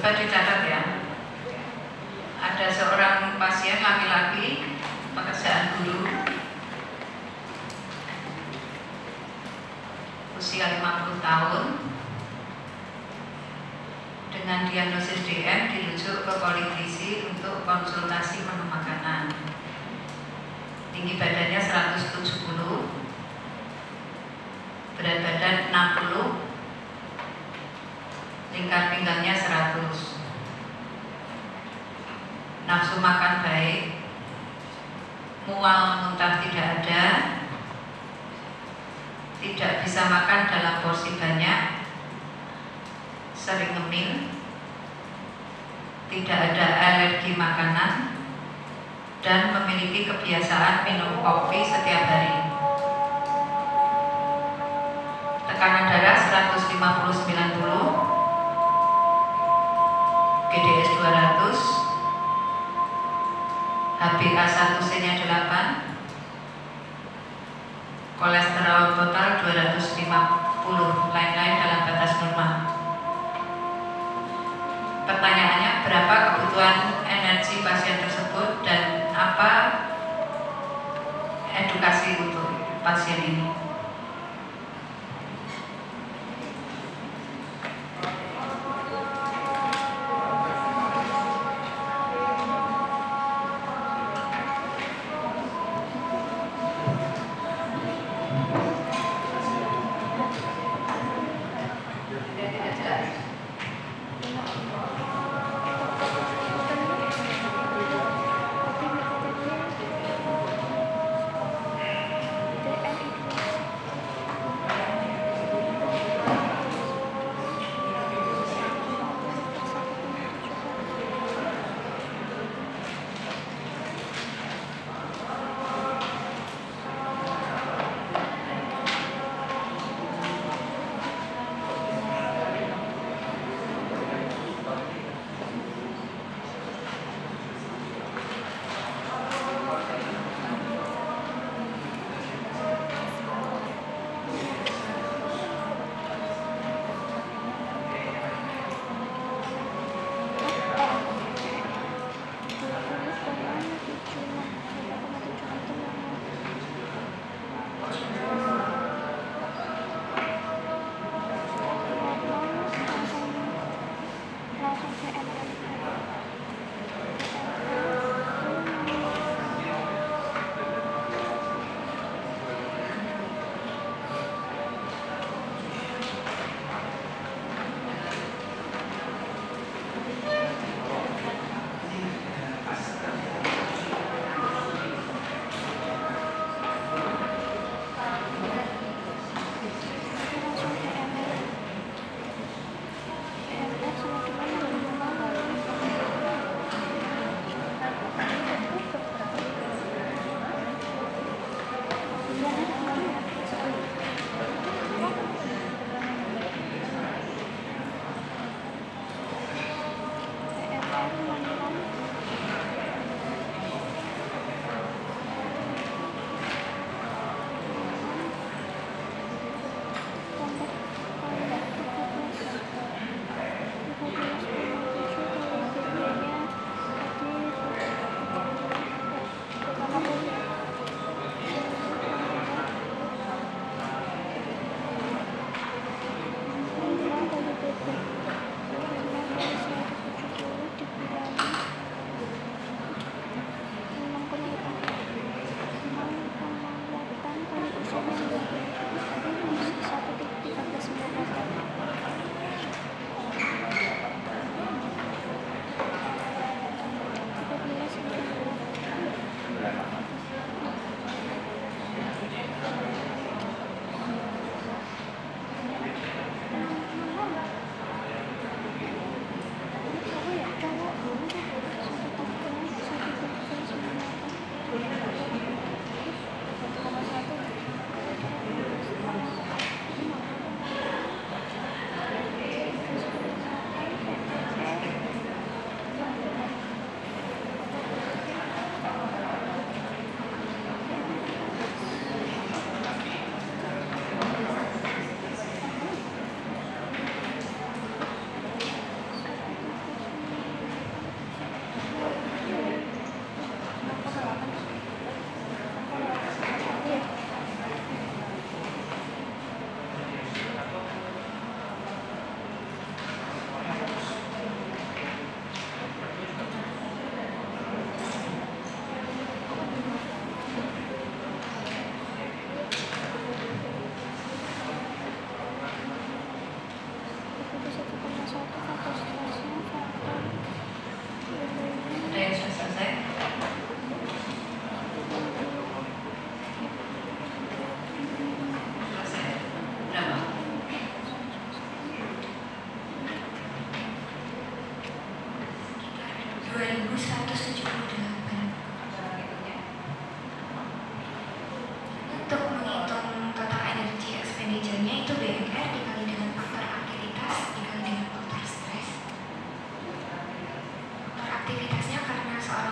Coba dicatat ya. Ada seorang pasien laki-laki pekerjaan guru, usia 50 tahun, dengan diagnosis DM dirujuk ke politisi untuk konsultasi menu makanan. Tinggi badannya 170, berat badan 60, lingkar pinggangnya 100. Nafsu makan baik, mual muntah tidak ada, tidak bisa makan dalam porsi banyak, sering ngemil, tidak ada alergi makanan, dan memiliki kebiasaan minum kopi setiap hari. Tekanan darah 150/90, GDS 200, HbA1c-nya 8, kolesterol total 250, lain-lain dalam batas normal. Pertanyaannya, berapa kebutuhan energi pasien tersebut dan apa edukasi untuk pasien ini?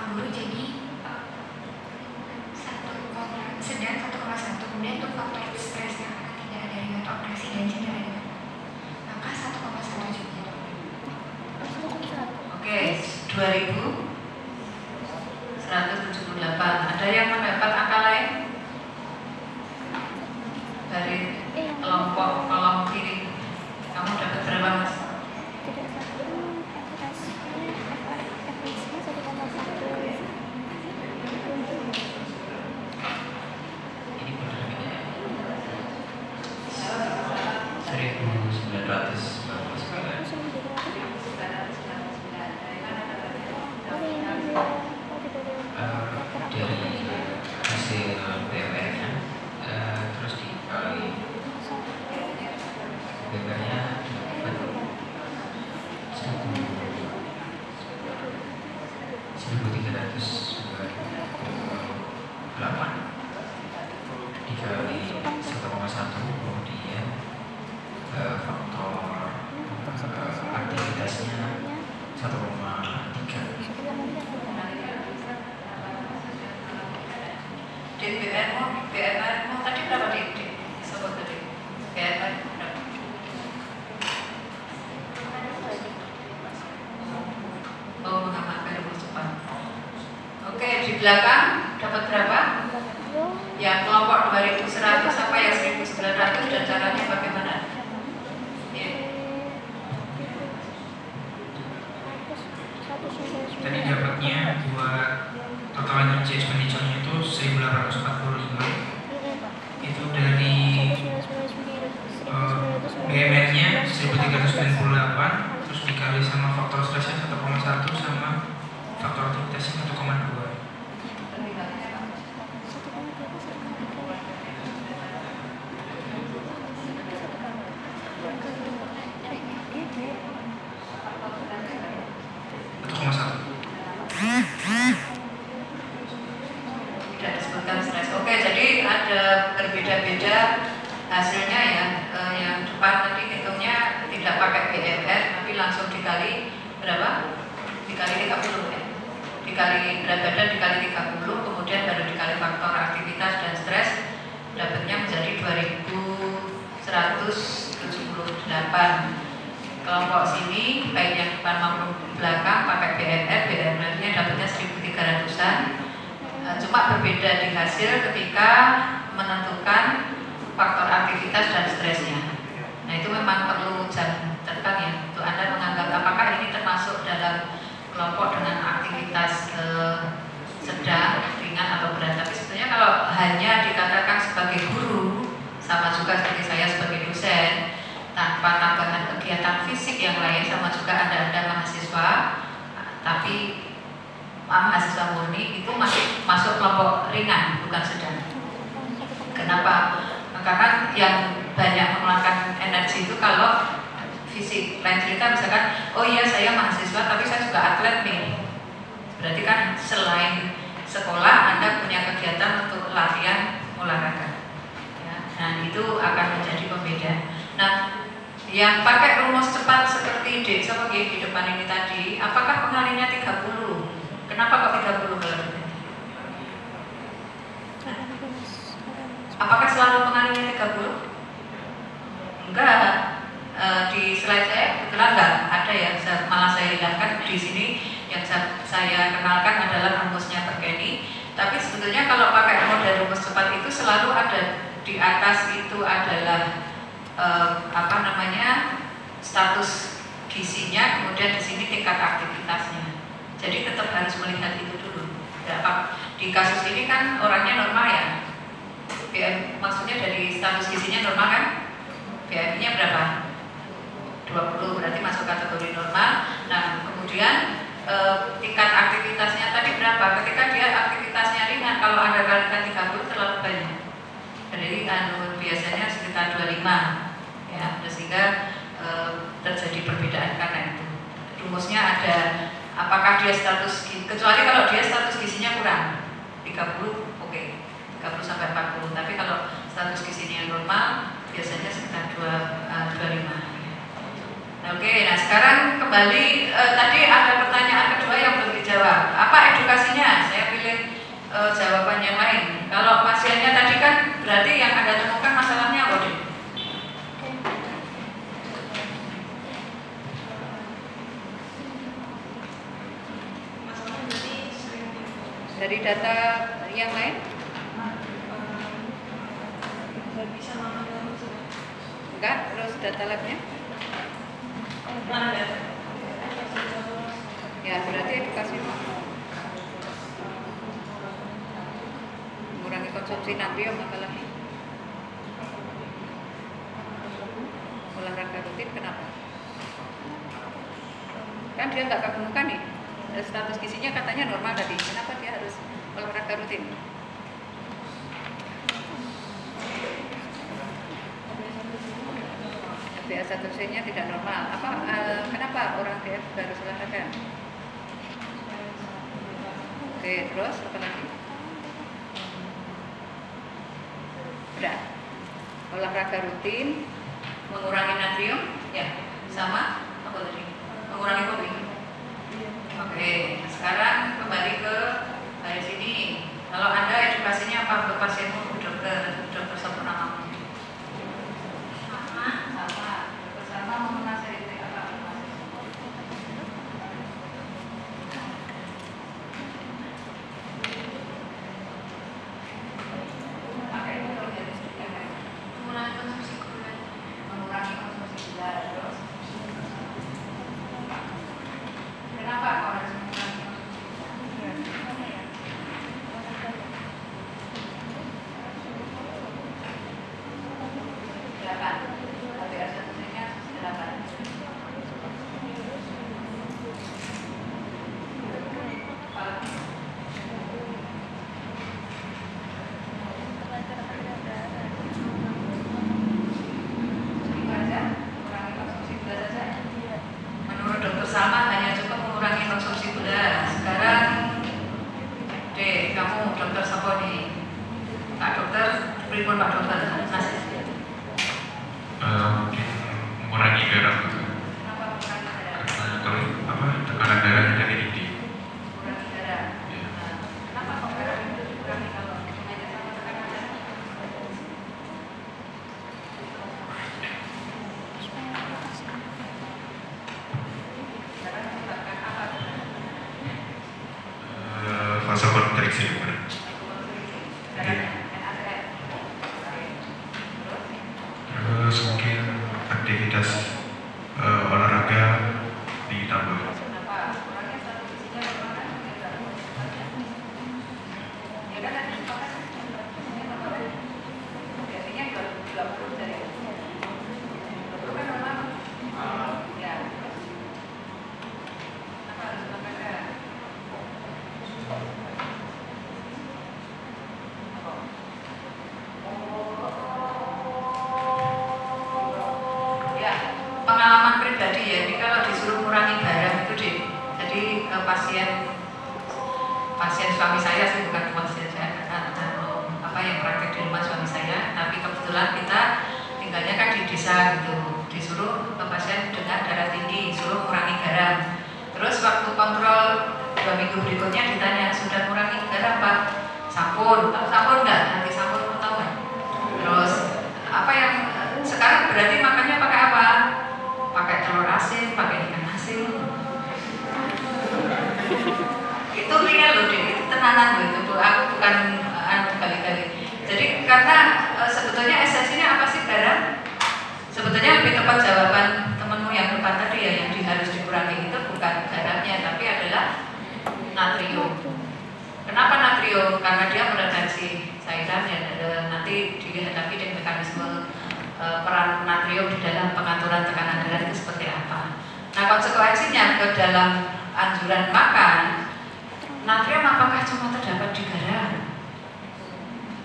ruang guru jadi sedang 1,1, kemudian untuk faktor stresnya karena tidak ada riwayat operasi dan cedera ringan, maka 1,1 juga. Oke, 2178. Ada yang mendapat angka lain dari kelompok kolom kiri? Kamu dapat berapa, Mas? BMR-mu tadi berapa, Dik? Sebut tadi. BMR berapa? Oh, mengamalkan rumus cepat. Oke, di belakang dapat berapa? Yang kelompok 2100 sampai yang 1900 dan caranya bagaimana? Ya. Tadi dapatnya buat total energi expenditure-nya itu 1845. Itu dari BMR-nya 1398, terus dikali sama faktor stresnya 1,1 sama faktor aktivitasnya 1,2. Tidak disebutkan stres. Oke, jadi ada berbeda-beda hasilnya ya. Yang depan tadi hitungnya tidak pakai BMR, tapi langsung dikali berapa? Dikali 30 ya. Dikali berat badan dikali 30, kemudian baru dikali faktor aktivitas dan stres, dapatnya menjadi 2178. Kelompok sini baik yang depan maupun belakang pakai BMR, BMR-nya dapatnya 1300-an. Cuma berbeda di hasil ketika menentukan faktor aktivitas dan stresnya. Nah, itu memang perlu jam terbang ya untuk Anda menganggap apakah ini termasuk dalam kelompok dengan aktivitas sedang, ringan atau berat. Tapi sebetulnya kalau hanya dikatakan sebagai guru, sama juga seperti saya sebagai dosen, tanpa tambahan kegiatan fisik yang lain, sama juga Anda mahasiswa, tapi mahasiswa murni itu masih masuk kelompok ringan, bukan sedang. Kenapa? Karena yang banyak mengeluarkan energi itu kalau fisik. Lain cerita misalkan, oh iya saya mahasiswa tapi saya juga atlet nih. Berarti kan selain sekolah Anda punya kegiatan untuk latihan olahraga. Ya, nah itu akan menjadi pembeda. Nah, yang pakai rumus cepat seperti di depan ini tadi, apakah pengalinya 30? Kenapa kok 30 kalau begini? Apakah selalu pengalinya 30? Enggak. Di slide saya kebetulan enggak ada ya, malah saya hilangkan di sini. Yang saya kenalkan adalah rumusnya Perkeni. Tapi sebetulnya kalau pakai model rumus cepat itu selalu ada di atas itu adalah status gizinya, kemudian di sini tingkat aktivitasnya. Jadi tetap harus melihat itu dulu. Di kasus ini kan orangnya normal ya. Maksudnya dari status gizinya normal kan? BMI-nya berapa? 20, berarti masuk kategori normal. Nah, kemudian tingkat aktivitasnya tadi berapa? Ketika dia aktivitasnya ringan, kalau Anda kalikan 30 terlalu banyak. Jadi biasanya sekitar 25 ya, sehingga terjadi perbedaan karena itu. Rumusnya ada, apakah dia status, kecuali kalau dia status gizinya kurang 30, oke, 30 sampai 40. Tapi kalau status gizinya normal biasanya sekitar 25. Oke, nah sekarang kembali tadi ada pertanyaan kedua yang belum dijawab jawab. Apa edukasinya? Saya pilih jawaban yang lain. Kalau pasiennya tadi kan berarti yang Anda temukan masalahnya apa, Dek? Dari data yang lain? Enggak, terus data labnya? Ya, berarti edukasi mengurangi konsumsi natrium apalagi? Olahraga rutin kenapa? Kan dia nggak ketemukan nih. Status gizinya katanya normal tadi. Kenapa dia harus olahraga rutin? BA1C-nya tidak normal. Kenapa orang DF harus olahraga? Oke, terus apa lagi? Udah. Olahraga rutin, mengurangi natrium, ya, sama apa tadi? Mengurangi kopi. Oke, sekarang kembali ke dari sini. Kalau Anda edukasinya apa ke pasienmu, dokter Sempurnama? Sama menasihati apa? Mengurangi konsumsi gula. Mengurangi konsumsi gula. Terus kenapa kok harus mengurangi konsumsi gula? Silakan. BA1C-nya 8. Menurut Dokter Salma hanya cukup mengurangi konsumsi gula. Sekarang, Dek, kamu dokter siapa nih? Pak Dokter, pripun Pak Dokter? Masih. Mungkin mengurangi garam gitu. Kenapa mengurangi garam? Karena kalau tekanan darahnya jadi tinggi. Mengurangi garam. Ya. Nah, kenapa kok garam itu dikurangi kalau hanya sama tekanan darah? Garam menyebabkan apa? Vasokonstriksi benar. Terus mungkin aktivitas olahraga ditambah. Pengalaman pribadi ya, ini kalau disuruh kurangi garam itu deh. Jadi pasien suami saya sih, bukan pasien saya, apa yang praktek di rumah suami saya, tapi kebetulan kita tinggalnya kan di desa gitu. Disuruh ke pasien dengan darah tinggi, suruh kurangi garam. Terus waktu kontrol 2 minggu berikutnya ditanya, sudah kurangi garam Pak? Sampun, tahu sampun nggak? Nanti sampun tahu nggak? Terus apa yang sekarang berarti makannya pakai apa? Pakai telur asin, pakai ikan asin. Itu real loh, itu tenanan loh itu. Aku bukan kali-kali. Jadi karena sebetulnya esensinya apa sih garam? Sebetulnya lebih tepat jawaban temanmu yang depan tadi ya, yang harus dikurangi itu bukan garamnya, tapi adalah natrium. Kenapa natrium? Karena dia meretensi cairan ya, nanti dihadapi dengan mekanisme peran natrium di dalam pengaturan tekanan darah itu seperti apa. Nah, konsekuensinya ke dalam anjuran makan, natrium apakah cuma terdapat di garam?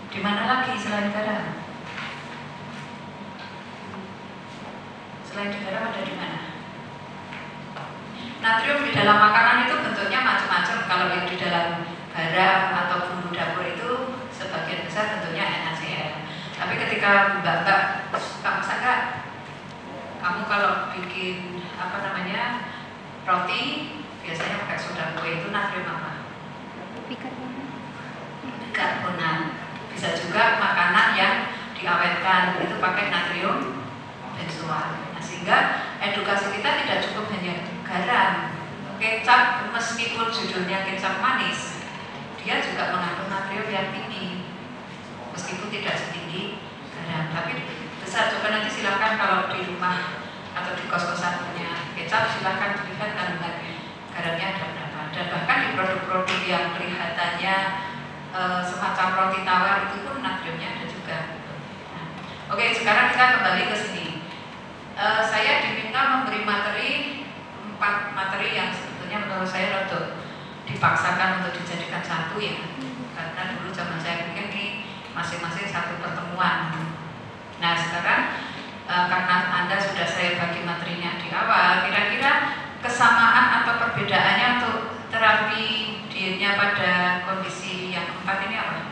Di mana lagi selain garam? Selain di garam ada di mana? Natrium di dalam makanan itu bentuknya macam-macam. Kalau yang di dalam garam atau bumbu dapur itu sebagian besar bentuknya NaCl. Tapi ketika mbak-mbak suka masak nggak? Kamu kalau bikin roti, biasanya pakai soda kue itu natrium apa? Bikarbonat. Bisa juga makanan yang diawetkan itu pakai natrium benzoat. Nah, sehingga edukasi kita tidak cukup hanya garam. Kecap meskipun judulnya kecap manis, dia juga mengandung natrium yang tinggi meskipun tidak setinggi garam, tapi besar. Coba nanti silakan kalau di rumah atau di kos-kosan punya kecap, silakan lihat kandungan garamnya ada berapa. Dan bahkan di produk-produk yang kelihatannya semacam roti tawar itu pun natriumnya ada juga. Nah, oke, sekarang kita kembali ke sini. Saya diminta memberi materi 4 materi yang sebetulnya menurut saya untuk dipaksakan untuk dijadikan satu ya, karena dulu zaman saya pikir ini masing-masing satu pertemuan. Nah sekarang karena Anda sudah saya bagi materinya di awal, kira-kira kesamaan atau perbedaannya untuk terapi dietnya pada kondisi yang 4 ini apa?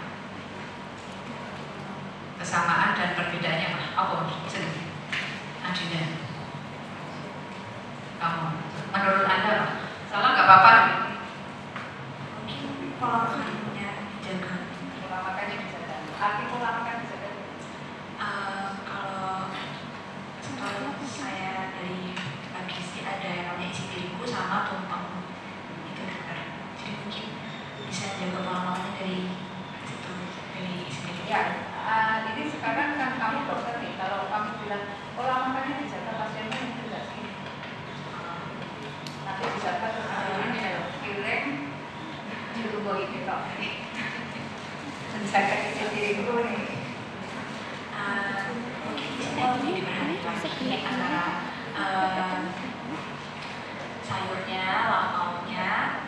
Kesamaan dan perbedaannya apa? Apa? Sini, Adina. Kamu, menurut Anda apa? Salah nggak apa-apa. Mungkin pola makannya dijaga. Pola makannya dijaga. Arti pola makan dijaga. Kalau setahu saya dari pagi sih ada yang namanya isi diriku sama tumpeng itu dokter. Jadi mungkin bisa jaga pola makannya dari situ, dari isi diri. Ya, ini sekarang kan kamu dokter nih. Kalau kamu bilang pola makannya dijaga, pasiennya itu nggak sih? Nanti dijaga terus ini ya, piring di tubuh ini kok. Menjaga isi diriku nih. Mungkin di sini lebih diperhatikan antara sayurnya, lauknya,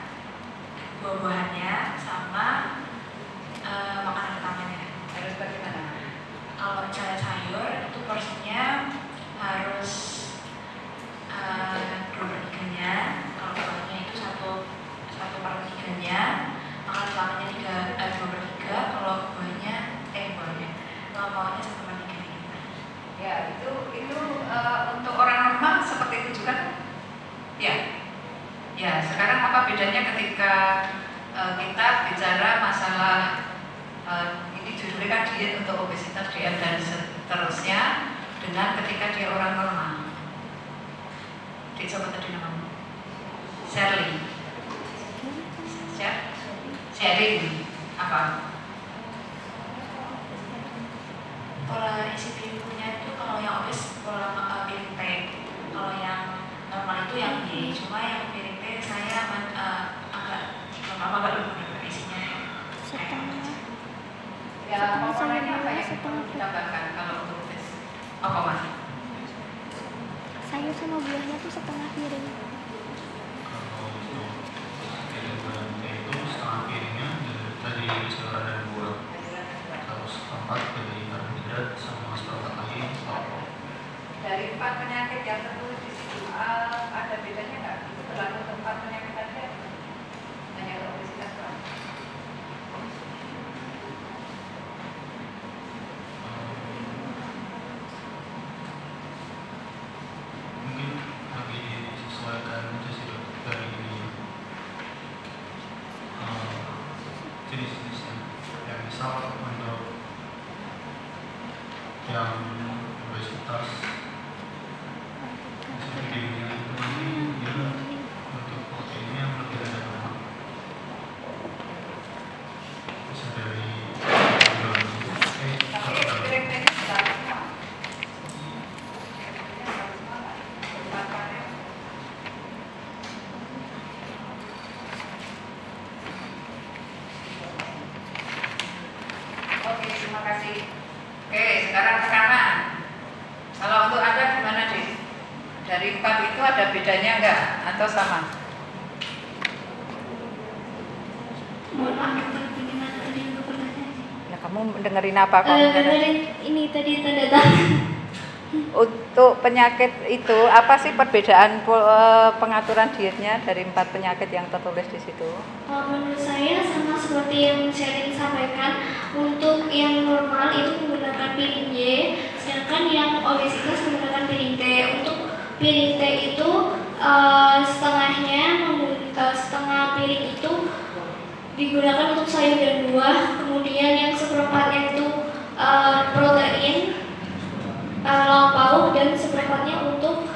buah-buahannya, sama makanan utamanya. Harus bagaimana? Kalau misalnya sayur itu porsinya harus 2/3-nya, kalau buahnya itu 1/3-nya, makanan utamanya 2/3, kalau buahnya lauknya 1/3 gitu. Ya, itu untuk orang normal seperti itu juga kan? Ya. Ya, sekarang apa bedanya ketika kita bicara masalah ini judulnya kan diet untuk obesitas, DM dan seterusnya, dengan ketika dia orang normal. Siapa tadi namamu? Shirley. Sharing apa? Pola isi dirinya itu kalau yang obes pola piring P, kalau yang normal itu yang D, cuma yang piring P saya agak lupa isinya Ya, komponennya apa yang perlu ditambahkan kalau untuk obes? Apa mas? Sayur sama buahnya tuh setengah piring. Kalau untuk kilometernya itu setengah piringnya dari sayur dan buah, terus 4 dari karbohidrat sama seperempat lagi lauk. Dari 4 penyakit yang tertulis di situ ada bedanya nggak? Itu berlaku untuk 4 penyakit saja? Hanya untuk obesitas doang? Mungkin lebih disesuaikan aja sih dok dari jenis-jenisnya. Ya misal untuk yang obesitas dirinya itu nanti dia untuk proteinnya yang lebih rendah lemak. Bisa dari Oke, terima kasih. Oke, sekarang tekanan. Kalau untuk Anda gimana, Dik? Dari 4 itu ada bedanya enggak? Atau sama? Mohon maaf dokter, bagaimana tadi untuk pertanyaan? Nah, kamu dengerin apa? Dengerin ini tadi tanda tangan. Untuk penyakit itu, apa sih perbedaan pengaturan dietnya dari 4 penyakit yang tertulis di situ? Menurut saya sama seperti yang Sherin sampaikan, untuk yang normal itu menggunakan piring Y, sedangkan yang obesitas menggunakan piring T. Untuk piring T itu setengahnya setengah piring itu digunakan untuk sayur dan buah, kemudian yang seperempatnya itu protein, lauk pauk, dan seperempatnya untuk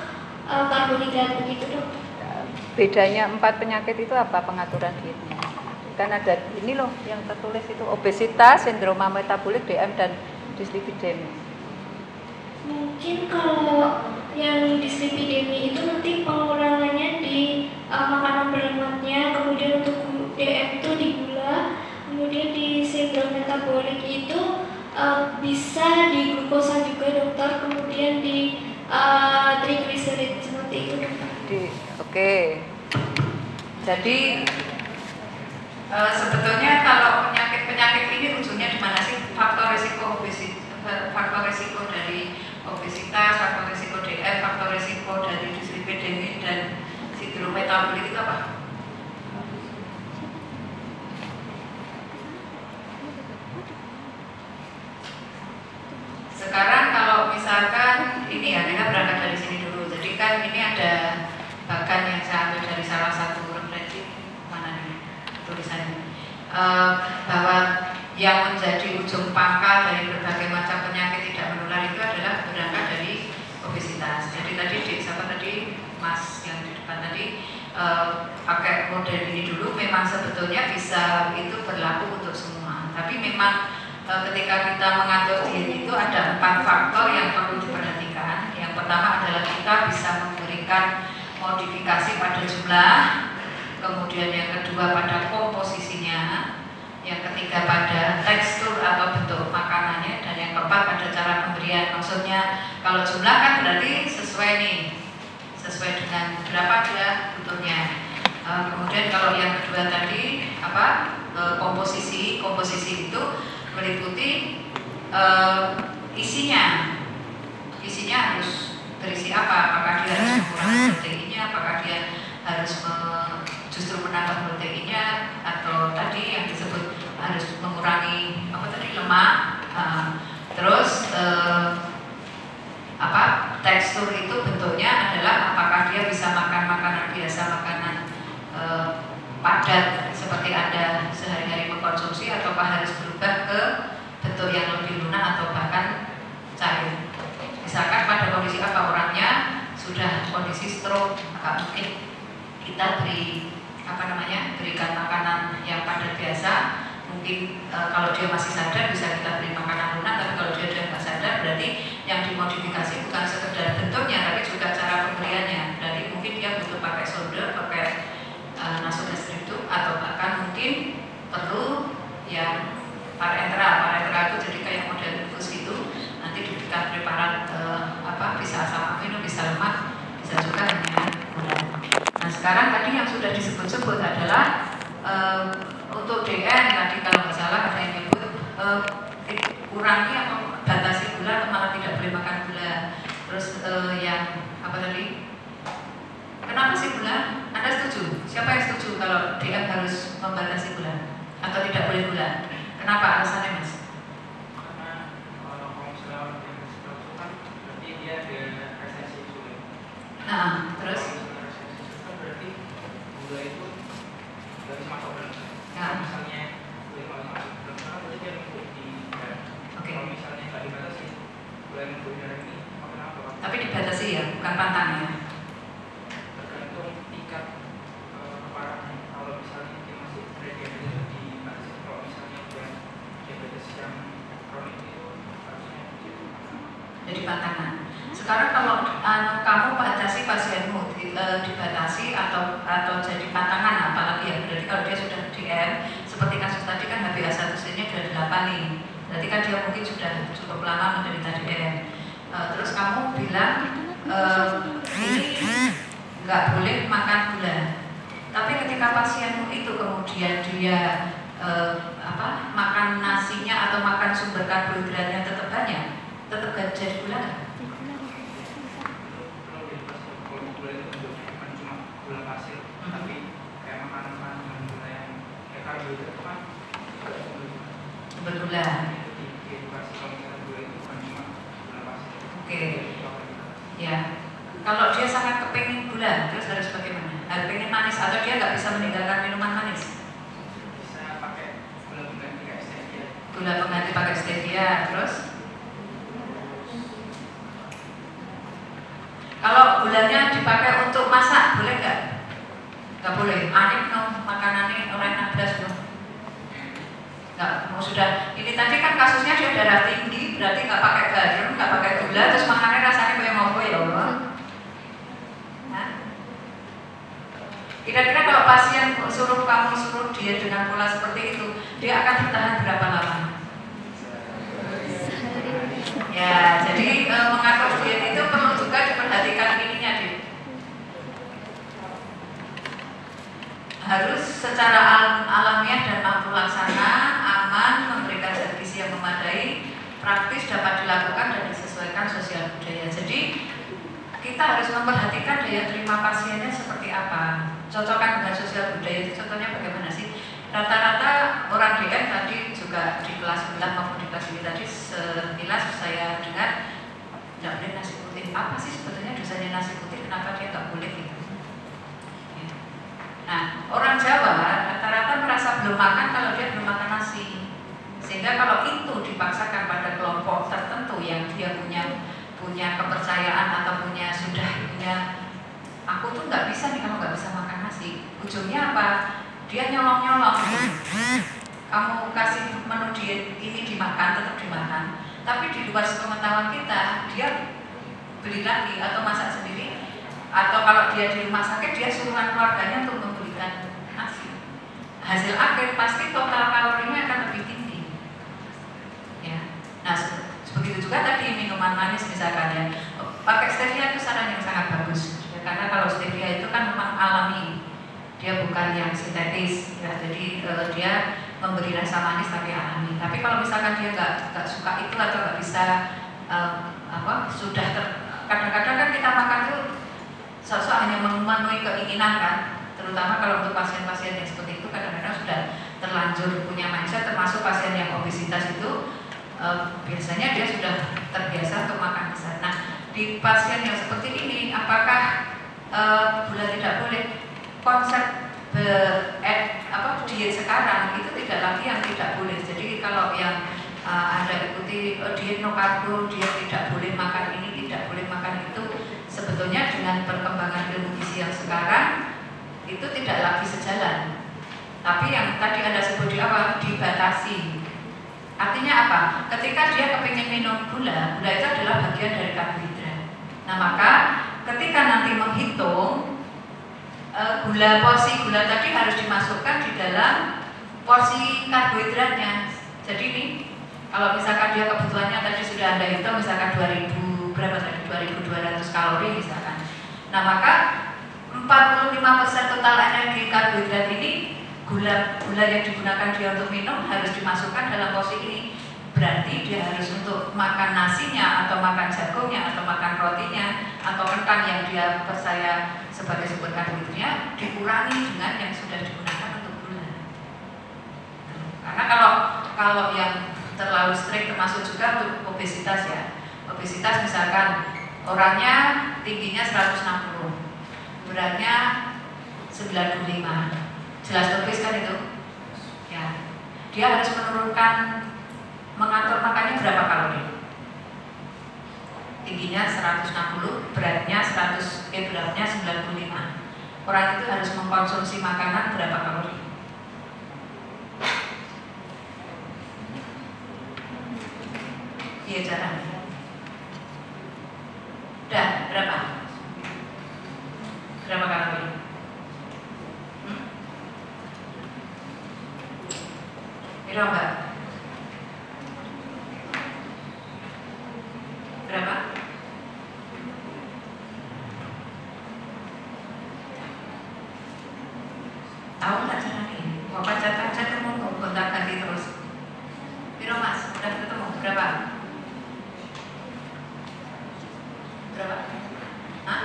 karbohidrat, begitu dok. Bedanya 4 penyakit itu apa pengaturan dietnya? Kan ada ini loh yang tertulis itu obesitas, sindroma metabolik, DM dan dislipidemia. Mungkin kalau yang dislipidemia itu nanti pengurangannya di makanan berlemaknya, kemudian untuk DM itu di gula, kemudian di sindrom metabolik itu bisa di glukosa juga dokter, kemudian di triglycerid seperti itu dokter. Oke. Jadi sebetulnya kalau penyakit ini ujungnya di mana sih? Faktor risiko dari obesitas, faktor risiko DM, faktor risiko dari dislipidemia dan sindrom metabolik itu apa? Sekarang kalau misalkan ini ya, kita berangkat dari sini dulu. Jadi kan ini ada bahkan yang saya ambil dari salah satu referensi mana nih tulisannya, bahwa yang menjadi ujung pangkal dari berbagai macam penyakit tidak menular itu adalah berangkat dari obesitas. Jadi tadi siapa tadi Mas yang di depan tadi pakai model ini dulu, memang sebetulnya bisa itu berlaku untuk semua. Tapi memang ketika kita mengatur diet itu ada 4 faktor yang perlu diperhatikan. Yang pertama adalah kita bisa memberikan modifikasi pada jumlah, kemudian yang kedua pada komposisinya, yang ketiga pada tekstur atau bentuk makanannya, dan yang keempat pada cara pemberian. Maksudnya kalau jumlah kan berarti sesuai nih, sesuai dengan berapa dia butuhnya. Kemudian kalau yang kedua tadi komposisi itu meliputi isinya harus berisi apa, apakah dia harus mengurangi proteinnya, apakah dia harus justru menambah proteinnya, atau tadi yang disebut harus mengurangi lemak. Terus tekstur itu bentuknya adalah apakah dia bisa makan makanan biasa, makanan padat seperti Anda sehari-hari mengkonsumsi, ataukah harus berubah ke bentuk yang lebih lunak atau bahkan cair. Misalkan pada kondisi apa orangnya sudah kondisi stroke, maka mungkin kita berikan makanan yang padat biasa. Mungkin kalau dia masih sadar bisa kita beri makanan lunak, tapi kalau dia sudah nggak sadar berarti yang dimodifikasi bukan sekedar bentuknya tapi juga cara pemberiannya. Berarti mungkin dia butuh pakai solder, pakai nasogastrik itu, atau bahkan mungkin perlu yang parenteral itu jadi kayak model infus gitu, nanti diberikan preparat bisa asam amino, bisa lemak, bisa juga hanya gula. Nah sekarang tadi yang sudah disebut-sebut adalah untuk DN tadi kalau nggak salah ada yang nyebut kurangi atau batasi gula atau malah tidak boleh makan gula. Terus yang apa tadi? Kenapa sih gula? Anda setuju? Siapa yang setuju kalau DN harus membatasi gula atau tidak boleh gula? Kenapa alasannya Mas? Karena kalau misalnya orang yang bersifat kan berarti dia ada resesi insulin. Nah, terus? Kalau resesi insulin berarti gula itu nggak bisa masuk dalam. Ya. Misalnya gula nggak bisa masuk dalam, berarti dia numpuk di darah. Oke. Kalau misalnya nggak dibatasi, gula yang numpuk di darah ini makan apa? Tapi dibatasi ya, bukan pantang ya. Tergantung tingkat keparahannya. Kalau misalnya dia masih pre-diabetes dibatasi. Kalau misalnya udah diabetes yang kronik itu harusnya Jadi pantangan. Sekarang kalau kamu batasi pasienmu dibatasi atau jadi pantangan, apalagi ya berarti kalau dia sudah DM seperti kasus tadi kan HbA1c-nya sudah 8 nih, berarti kan dia mungkin sudah cukup lama menderita DM. Terus kamu bilang ini nggak boleh makan gula, tapi ketika pasienmu itu kemudian dia makan nasinya atau makan sumber karbohidratnya tetap banyak, tetap gak jadi gula nggak? gula pasir, tapi kayak makanan dengan gula yang kayak karbohidrat itu kan Sumber gula. diedukasi kalau misalnya gula itu bukan cuma gula pasir. Oke. Ya. Kalau dia sangat kepengen gula, terus harus bagaimana? Harus pengen manis atau dia nggak bisa meninggalkan minuman manis? Bisa pakai gula pengganti kayak stevia. Gula pengganti pakai stevia, terus? Kalau gulanya dipakai untuk masak, boleh nggak? Nggak boleh. Anik no, makanannya orang nabras no. Nggak, mau sudah. Ini tadi kan kasusnya dia darah tinggi, berarti nggak pakai garam, nggak pakai gula, terus makannya rasanya kayak ngopo ya Allah. Nah, kira-kira kalau pasien kamu suruh dia dengan pola seperti itu, dia akan bertahan berapa lama? Ya, jadi mengatur diet itu perlu juga diperhatikan ininya deh. Harus secara alamiah dan mampu laksana, aman, memberikan zat gizi yang memadai, praktis, dapat dilakukan dan disesuaikan sosial budaya. Jadi kita harus memperhatikan daya terima pasiennya seperti apa. Cocokkan dengan sosial budaya itu contohnya bagaimana sih? Rata-rata orang DM tadi juga di kelas sebelah maupun di kelas ini tadi sekilas saya dengar tidak boleh nasi putih. Apa sih sebetulnya dosanya nasi putih? Kenapa dia nggak boleh gitu? Ya. Nah, orang Jawa rata-rata merasa belum makan kalau dia belum makan nasi. Sehingga kalau itu dipaksakan pada kelompok tertentu yang dia punya kepercayaan atau sudah punya aku tuh nggak bisa nih kalau nggak bisa makan nasi. Ujungnya apa? Dia nyolong-nyolong. Kamu kasih menu diet ini dimakan, tetap dimakan. Tapi di luar sepengetahuan kita, dia beli lagi atau masak sendiri. Atau kalau dia di rumah sakit, dia suruhan keluarganya untuk membelikan nasi. Hasil akhir pasti total kalorinya akan lebih tinggi. Ya. Nah, begitu juga tadi minuman manis misalkan ya. Pakai stevia itu saran yang sangat bagus. Ya, karena kalau stevia itu kan memang alami. Dia bukan yang sintetis, ya, jadi dia memberi rasa manis tapi alami. Tapi kalau misalkan dia nggak suka itu atau nggak bisa kadang-kadang kan kita makan tuh sesuatu hanya memenuhi keinginan kan. Terutama kalau untuk pasien-pasien yang seperti itu kadang-kadang sudah terlanjur punya mindset, termasuk pasien yang obesitas itu biasanya dia sudah terbiasa untuk makan besar. Nah, di pasien yang seperti ini, apakah gula tidak boleh? Konsep diet sekarang itu tidak lagi yang tidak boleh. Jadi kalau yang Anda ikuti diet no karbo, dia tidak boleh makan ini, tidak boleh makan itu, sebetulnya dengan perkembangan ilmu gizi yang sekarang itu tidak lagi sejalan. Tapi yang tadi Anda sebut di awal dibatasi. Artinya apa? Ketika dia kepingin minum gula itu adalah bagian dari karbohidrat. Nah, maka ketika nanti menghitung porsi gula tadi harus dimasukkan di dalam porsi karbohidratnya. Jadi ini kalau misalkan dia kebutuhannya tadi sudah Anda hitung misalkan 2200 kalori misalkan. Nah, maka 45% total energi karbohidrat ini gula yang digunakan dia untuk minum harus dimasukkan dalam porsi ini. Berarti dia harus untuk makan nasinya atau makan jagungnya atau makan rotinya atau kentang yang dia percaya sebagai sumber karbohidratnya dikurangi dengan yang sudah digunakan untuk gula. Karena kalau yang terlalu strict termasuk juga untuk obesitas ya. Obesitas misalkan orangnya tingginya 160, beratnya 95, jelas tertulis kan itu? Ya, dia harus mengatur makannya berapa kalori? Tingginya 160, beratnya 95. Orang itu harus mengkonsumsi makanan berapa kalori? Iya caranya. Udah berapa? Berapa kalori? Kira mbak? Berapa? Tahu nggak caranya? Bapak catat mau kontak ganti terus. Kira mas, udah ketemu berapa? Berapa? Hah?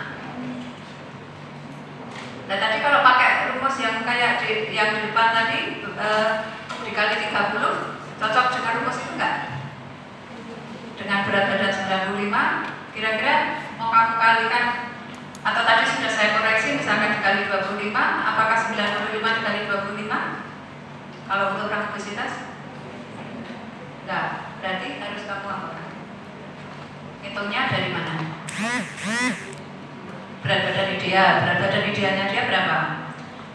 Nah tadi kalau pakai rumus yang kayak yang di depan tadi dikali 30 cocok dengan rumus itu enggak? Dengan berat badan 95 kira-kira mau kamu kalikan Atau tadi sudah saya koreksi, misalkan dikali 25, apakah 95 dikali 25? Kalau untuk orang obesitas? Enggak, berarti harus kamu apa? Hitungnya dari mana? Berat badan ideal, berat badan idealnya dia berapa?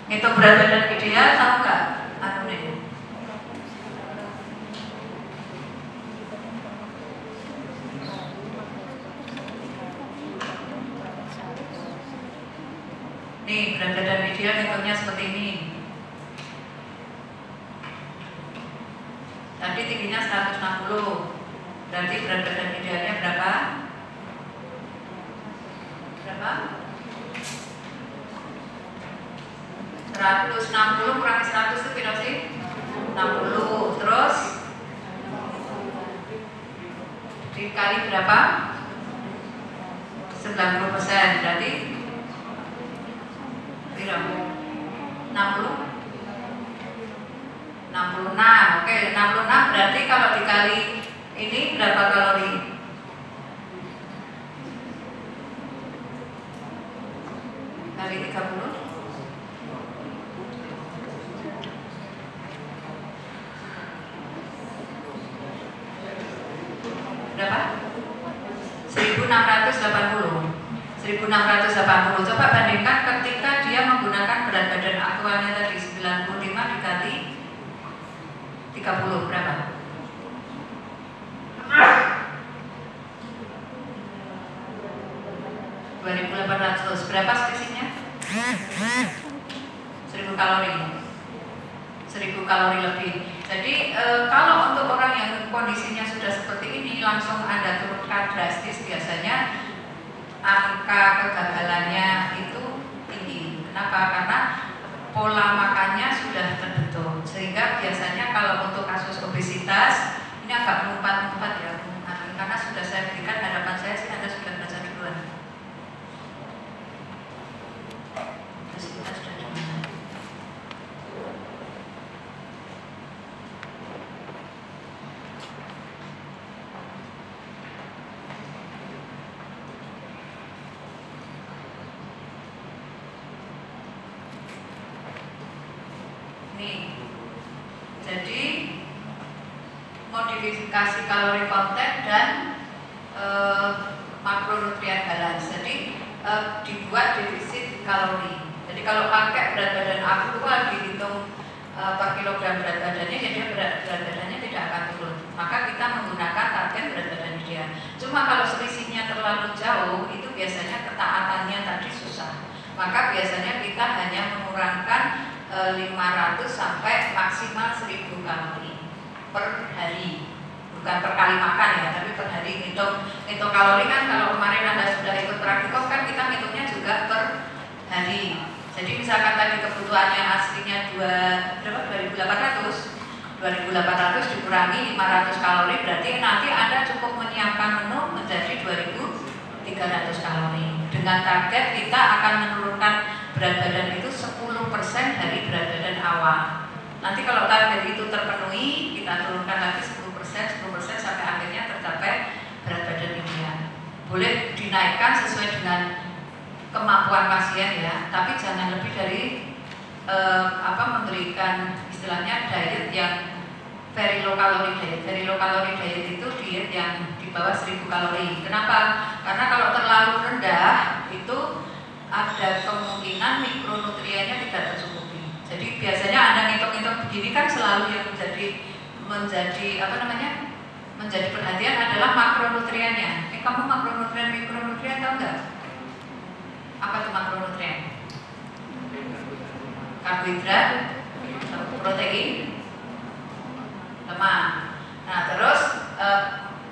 Ngitung berat badan ideal tahu nggak? Anu nih. Nih, berat badan ideal hitungnya seperti ini. Tadi tingginya 160. Berarti berat badan idealnya berapa? Berapa? 160 kurangi 100 itu berapa sih? 60. Terus dikali berapa? 90%. Berarti berapa? 60? 66. Oke, 66 berarti kalau dikali ini berapa kalori? Kali 30? Berapa? 1680. 1680. Coba bandingkan ketika dia menggunakan berat badan aktualnya tadi 95 dikali 30 berapa? 2800. Berapa selisihnya? 1000 kalori. 1000 kalori lebih. Jadi kalau untuk orang yang kondisinya sudah seperti ini langsung Anda turunkan drastis, biasanya angka kegagalannya itu tinggi. Kenapa? Karena pola makannya sudah terbentuk. Sehingga biasanya kalau untuk kasus obesitas ini agak melompat-lompat ya, karena sudah saya berikan, harapan saya sih Anda sudah baca duluan. Obesitas sudah di mana? Nih, jadi modifikasi kalori konten dan makronutrien balance. Jadi dibuat defisit kalori. Jadi kalau pakai berat badan aktual dihitung per kilogram berat badannya, ya dia berat badannya tidak akan turun. Maka kita menggunakan target berat badan ideal. Cuma kalau selisihnya terlalu jauh, itu biasanya ketaatannya tadi susah. Maka biasanya kita hanya mengurangkan 500 sampai maksimal 1000 kalori per hari, bukan per kali makan ya, tapi per hari. Ngitung kalori kan kalau kemarin Anda sudah ikut praktikum kan kita ngitungnya juga per hari. Jadi misalkan tadi kebutuhannya aslinya 2800 dikurangi 500 kalori, berarti nanti Anda cukup menyiapkan menu menjadi 2300 kalori. Dengan target kita akan menurunkan berat badan itu 10% dari berat badan awal. Nanti kalau target itu terpenuhi, kita turunkan lagi 10% sampai akhirnya tercapai berat badan ideal. Boleh dinaikkan sesuai dengan kemampuan pasien ya, tapi jangan lebih dari memberikan istilahnya diet yang very low calorie diet. Very low calorie diet itu diet yang di bawah 1000 kalori. Kenapa? Karena kalau terlalu rendah itu ada kemungkinan mikronutriennya tidak tercukupi. Jadi biasanya Anda ngitung-ngitung begini kan selalu yang menjadi perhatian adalah makronutriennya. Kamu makronutrien, mikronutrien tahu nggak? Apa itu makronutrien? Karbohidrat, protein, lemak. Nah terus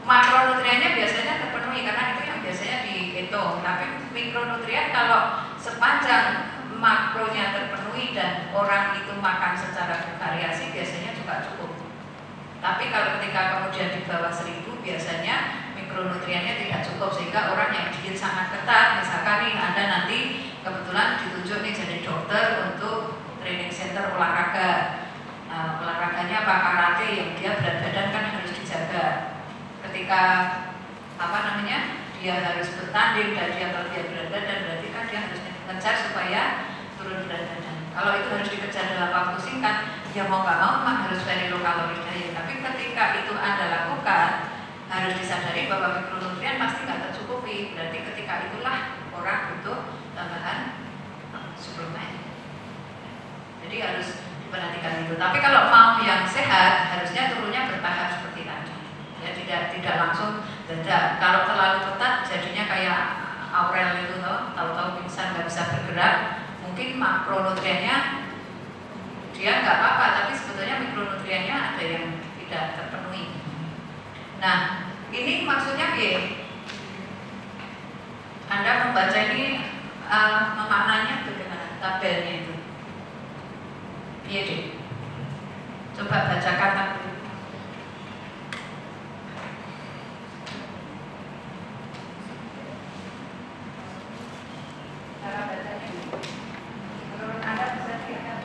makronutriennya biasanya terpenuhi karena itu yang biasanya dihitung. Tapi mikronutrien kalau sepanjang makronya terpenuhi dan orang itu makan secara bervariasi biasanya juga cukup. Tapi kalau ketika kemudian di bawah 1000 biasanya mikronutriennya tidak cukup, sehingga orang yang diet sangat ketat, misalkan nih Anda nanti kebetulan ditunjuk nih jadi dokter untuk training center olahraga. Olahraganya apa? Karate, yang dia berat badan kan harus dijaga. Ketika dia harus bertanding dan dia kelebihan berat badan, berarti kan dia harus mengejar supaya turun berat badan. Kalau itu harus dikejar dalam waktu singkat, ya mau nggak mau memang harus very low calorie diet. Tapi ketika itu Anda lakukan, harus disadari bahwa mikronutrien pasti nggak tercukupi. Berarti ketika itulah orang butuh tambahan suplemen. Jadi harus diperhatikan itu. Tapi kalau mau yang sehat, harusnya turunnya bertahap seperti tadi. Ya tidak langsung dadak. Kalau terlalu ketat, jadinya kayak Aurel itu tahu-tahu pingsan nggak bisa bergerak. Mungkin makronutriennya dia nggak apa-apa, tapi sebetulnya mikronutriennya ada yang tidak terpenuhi. Nah, ini maksudnya ya, Anda membaca ini memaknanya bagaimana tabelnya itu? Iya deh. Coba bacakan tabel. Cara bacanya menurut Anda bisa dilihat.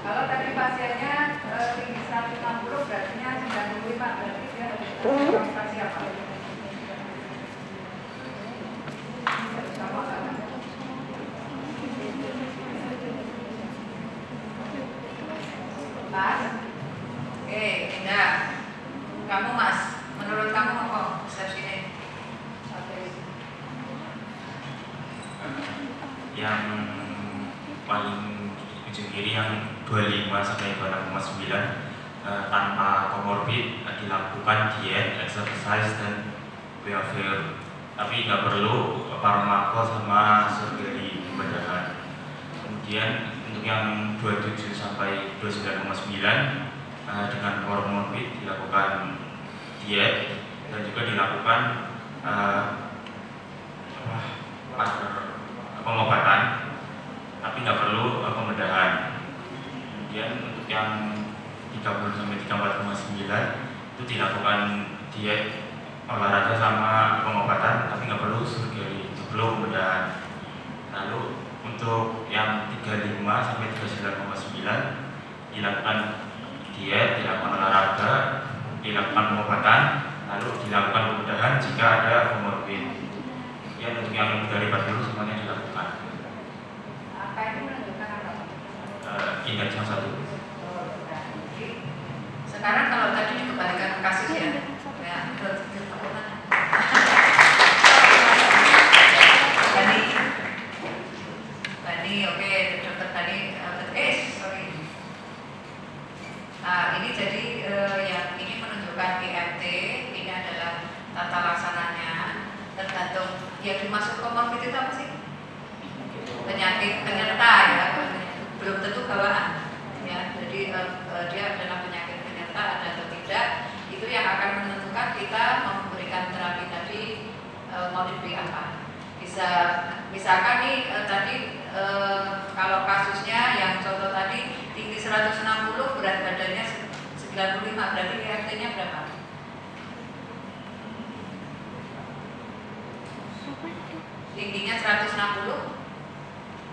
Kalau tadi pasiennya tinggi 160, berarti 95, berarti dia harus konsultasi apa? Mas? Oke, Indah. Kamu Mas, menurut kamu apa persepsi ini? Yang paling ujung kiri yang 25 sampai 26,9 tanpa komorbid dilakukan diet, exercise dan behavior, tapi nggak perlu farmako sama surgery pembedahan. Kemudian untuk yang 27 sampai 29,9 dengan komorbid dilakukan diet dan juga dilakukan pengobatan, tapi nggak perlu pembedahan. Kemudian untuk yang 30 sampai 34,9 itu dilakukan diet, olahraga sama pengobatan, tapi nggak perlu surgery sebelum pembedahan. Lalu untuk yang 35 sampai 39,9 dilakukan diet, dilakukan olahraga, dilakukan pengobatan, lalu dilakukan pembedahan jika ada komorbid. Kemudian untuk yang lebih dari 40 semuanya dilakukan. Apa itu menunjukkan apa? Indeks yang satu. Sekarang kalau tadi dikembalikan ke kasus ya, Bani, oke, dokter tadi, sorry. Nah, ini jadi yang ini menunjukkan EMT, ini adalah tata laksananya, tergantung yang dimasuk komorbid itu apa sih? Penyakit penyerta ya, belum tentu bawaan ya, jadi dia adalah penyakit penyerta ada atau tidak, itu yang akan menentukan kita memberikan terapi tadi mau diberi apa. Bisa misalkan nih tadi kalau kasusnya yang contoh tadi tinggi 160, berat badannya berarti IRT-nya berapa? Tingginya 160,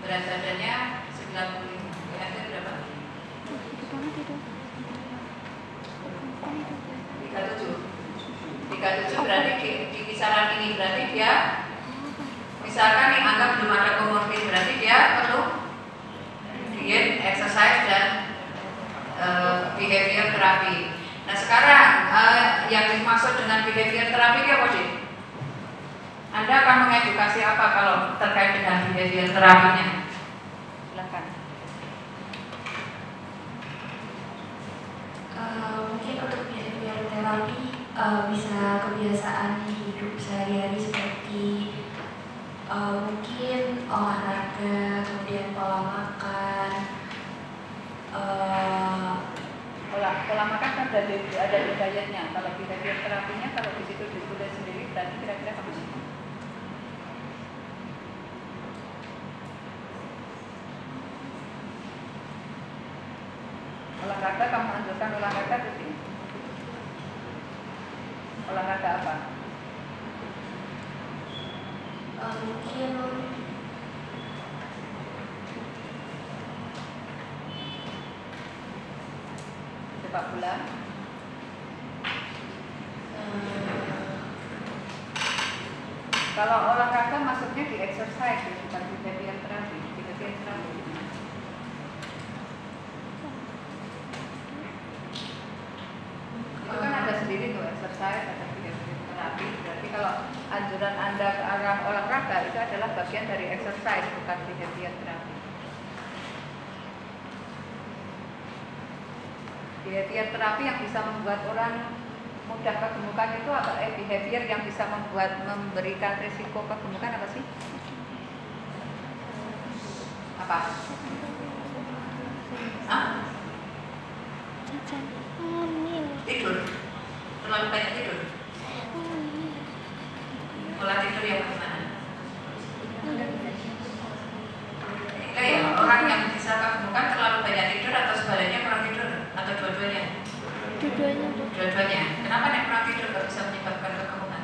berat badannya 95. IRT berapa? 37 berarti di kisaran ini berarti dia misalkan nih anggap belum ada komorbid, berarti dia perlu diet, exercise dan behavior terapi. Nah sekarang yang dimaksud dengan behavior terapi apa sih? Anda akan mengedukasi apa kalau terkait dengan behavior terapinya? Silakan. Mungkin untuk behavior terapi bisa kebiasaan hidup sehari-hari seperti mungkin olahraga, kemudian pola makan. Pola makan kan ada di dietnya. Kalau behavior terapinya kalau di situ ditulis sendiri berarti kira-kira apa sih? Olahraga, kamu anjurkan olahraga di sini. Olahraga apa? Mungkin sepak bola. Kalau olahraga maksudnya di exercise, bukan di behavior terapi. Itu kan ada sendiri tuh exercise, ada behavior terapi. Berarti kalau anjuran Anda ke arah olahraga itu adalah bagian dari exercise, bukan behavior terapi. Behavior terapi yang bisa membuat orang mudah kegemukan itu apa? Behavior yang bisa memberikan risiko kegemukan apa sih? Apa? Tidur. Terlalu banyak tidur. Pola tidur yang bagaimana? Enggak ya, orang yang bisa kegemukan terlalu banyak tidur atau sebaliknya kurang tidur atau dua-duanya? Dua-duanya. Kenapa nek kurang tidur nggak bisa menyebabkan kegemukan?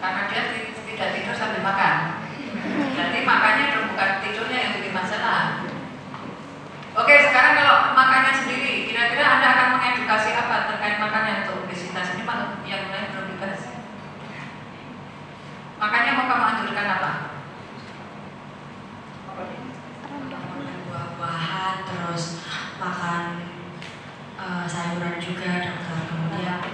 Karena dia tidak tidur sambil makan. Berarti makannya bukan tidurnya yang bikin masalah. Oke, sekarang kalau makannya sendiri, kira-kira Anda akan mengedukasi apa terkait makannya untuk obesitas? Ini yang lain belum dibahas. Makannya mau kamu anjurkan apa? Makan buah-buahan, terus makan sayuran juga, dokter. Kemudian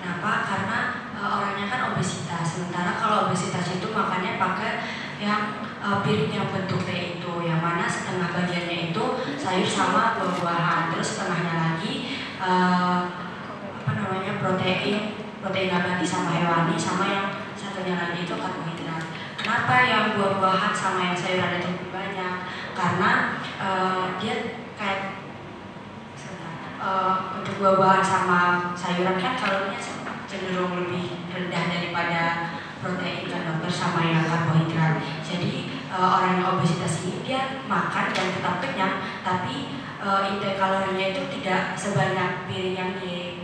kenapa? Karena orangnya kan obesitas. Sementara kalau obesitas itu makannya pakai yang piring yang bentuk T itu, yang mana setengah bagiannya itu sayur sama buah-buahan, terus setengahnya lagi protein nabati sama hewani, sama yang satunya lagi itu karbohidrat. Kenapa yang buah-buahan sama yang sayuran itu lebih banyak? Karena dia kayak untuk buah-buahan sama sayuran kan kalorinya cenderung lebih rendah daripada protein dan dokter sama yang karbohidrat. Jadi orang yang obesitas ini dia makan dan tetap kenyang, tapi intake kalorinya itu tidak sebanyak piring yang dia.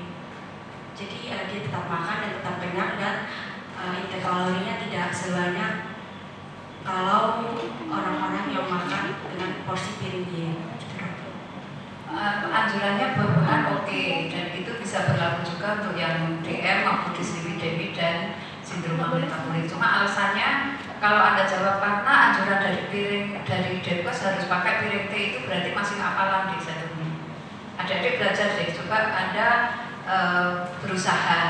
Jadi dia tetap makan dan tetap kenyang dan intake kalorinya tidak sebanyak kalau orang-orang yang makan dengan porsi piring dia. Anjurannya buah-buahan oke, dan itu bisa berlaku juga untuk yang DM maupun dislipidemi dan sindrom metabolik. Cuma alasannya kalau Anda jawab karena anjuran dari piring dari Depkes harus pakai piring T, itu berarti masih hafalan di satu ini. Adik-adik belajar deh, coba Anda berusaha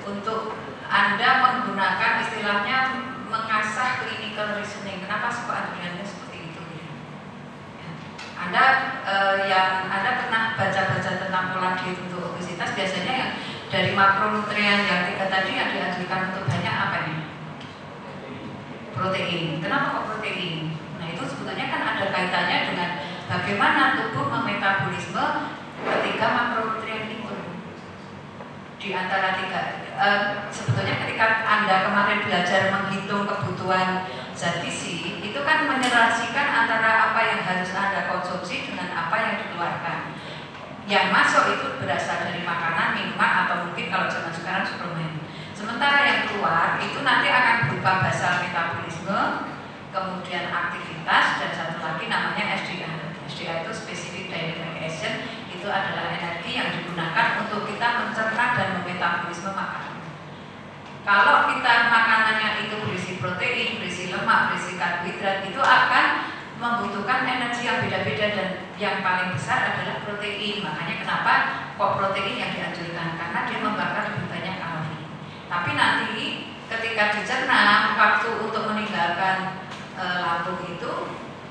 untuk Anda menggunakan istilahnya mengasah clinical reasoning. Kenapa sih kok anjurannya seperti itu? Anda Anda pernah baca-baca tentang pola diet untuk obesitas, biasanya yang dari makronutrien yang 3 tadi yang dianjurkan untuk banyak apa nih? Protein. Kenapa kok protein? Nah itu sebetulnya kan ada kaitannya dengan bagaimana tubuh memetabolisme ketika makronutrien ini di antara 3. Sebetulnya ketika Anda kemarin belajar menghitung kebutuhan zat gizi, itu kan menyerasikan antara apa yang harus Anda konsumsi dengan apa yang dikeluarkan. Yang masuk itu berasal dari berupa basal metabolisme, kemudian aktivitas, dan satu lagi namanya SDA. SDA itu specific dynamic action, itu adalah energi yang digunakan untuk kita mencerna dan memetabolisme makanan. Kalau kita makanannya itu berisi protein, berisi lemak, berisi karbohidrat, itu akan membutuhkan energi yang beda-beda, dan yang paling besar adalah protein. Makanya kenapa kok protein yang dianjurkan, karena dia membakar lebih banyak kalori. Tapi nanti ketika dicerna, waktu untuk meninggalkan lambung itu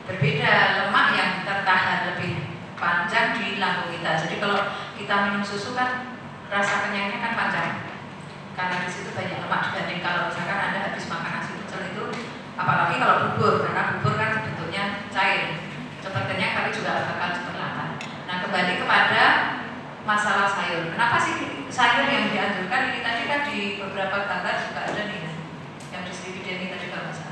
berbeda. Lemak yang tertahan lebih panjang di lambung kita. Jadi kalau kita minum susu kan rasa kenyangnya kan panjang, karena di situ banyak lemak dibanding kalau misalkan Anda habis makan nasi pecel itu, apalagi kalau bubur, karena bubur kan bentuknya cair, cepat kenyang tapi juga bakal cepat lapar. Nah, kembali kepada masalah sayur. Kenapa sih sayur yang dianjurkan? Ini tadi kan di beberapa gambar juga ada nih yang dislipidemi tadi kalau nggak salah.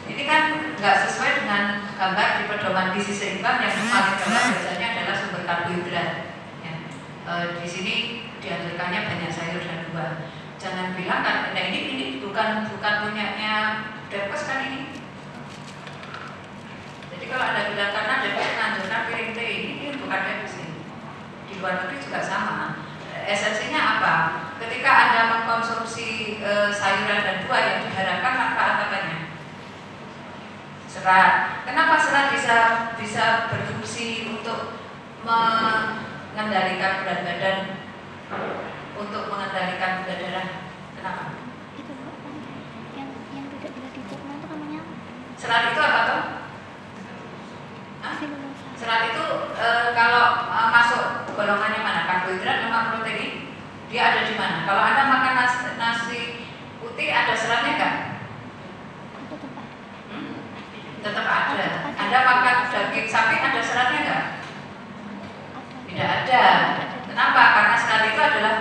Ini kan nggak sesuai dengan gambar di pedoman gizi seimbang yang paling gambar biasanya adalah sumber karbohidrat. Ya. Di sini dianjurkannya banyak sayur dan buah. Jangan bilang kan, nah ini bukan punyanya Depkes kan ini. Jadi kalau Anda bilang karena Depkes menganjurkan piring teh, ini bukan Depkes ini. Di luar negeri juga sama. Esensinya apa? Ketika Anda mengkonsumsi sayuran dan buah yang diharapkan manfaat apanya? Serat. Kenapa serat bisa berfungsi untuk mengendalikan berat badan, untuk mengendalikan gula darah? Kenapa? Itu yang tidak bisa dicerna itu namanya. Serat itu apa tuh? Serat itu kalau masuk golongannya mana? Karbohidrat, lemak, protein. Dia ada di mana? Kalau Anda makan nasi putih, ada seratnya nggak? Tetap ada. Anda makan daging sapi, ada seratnya nggak? Tidak ada. Kenapa? Karena serat itu adalah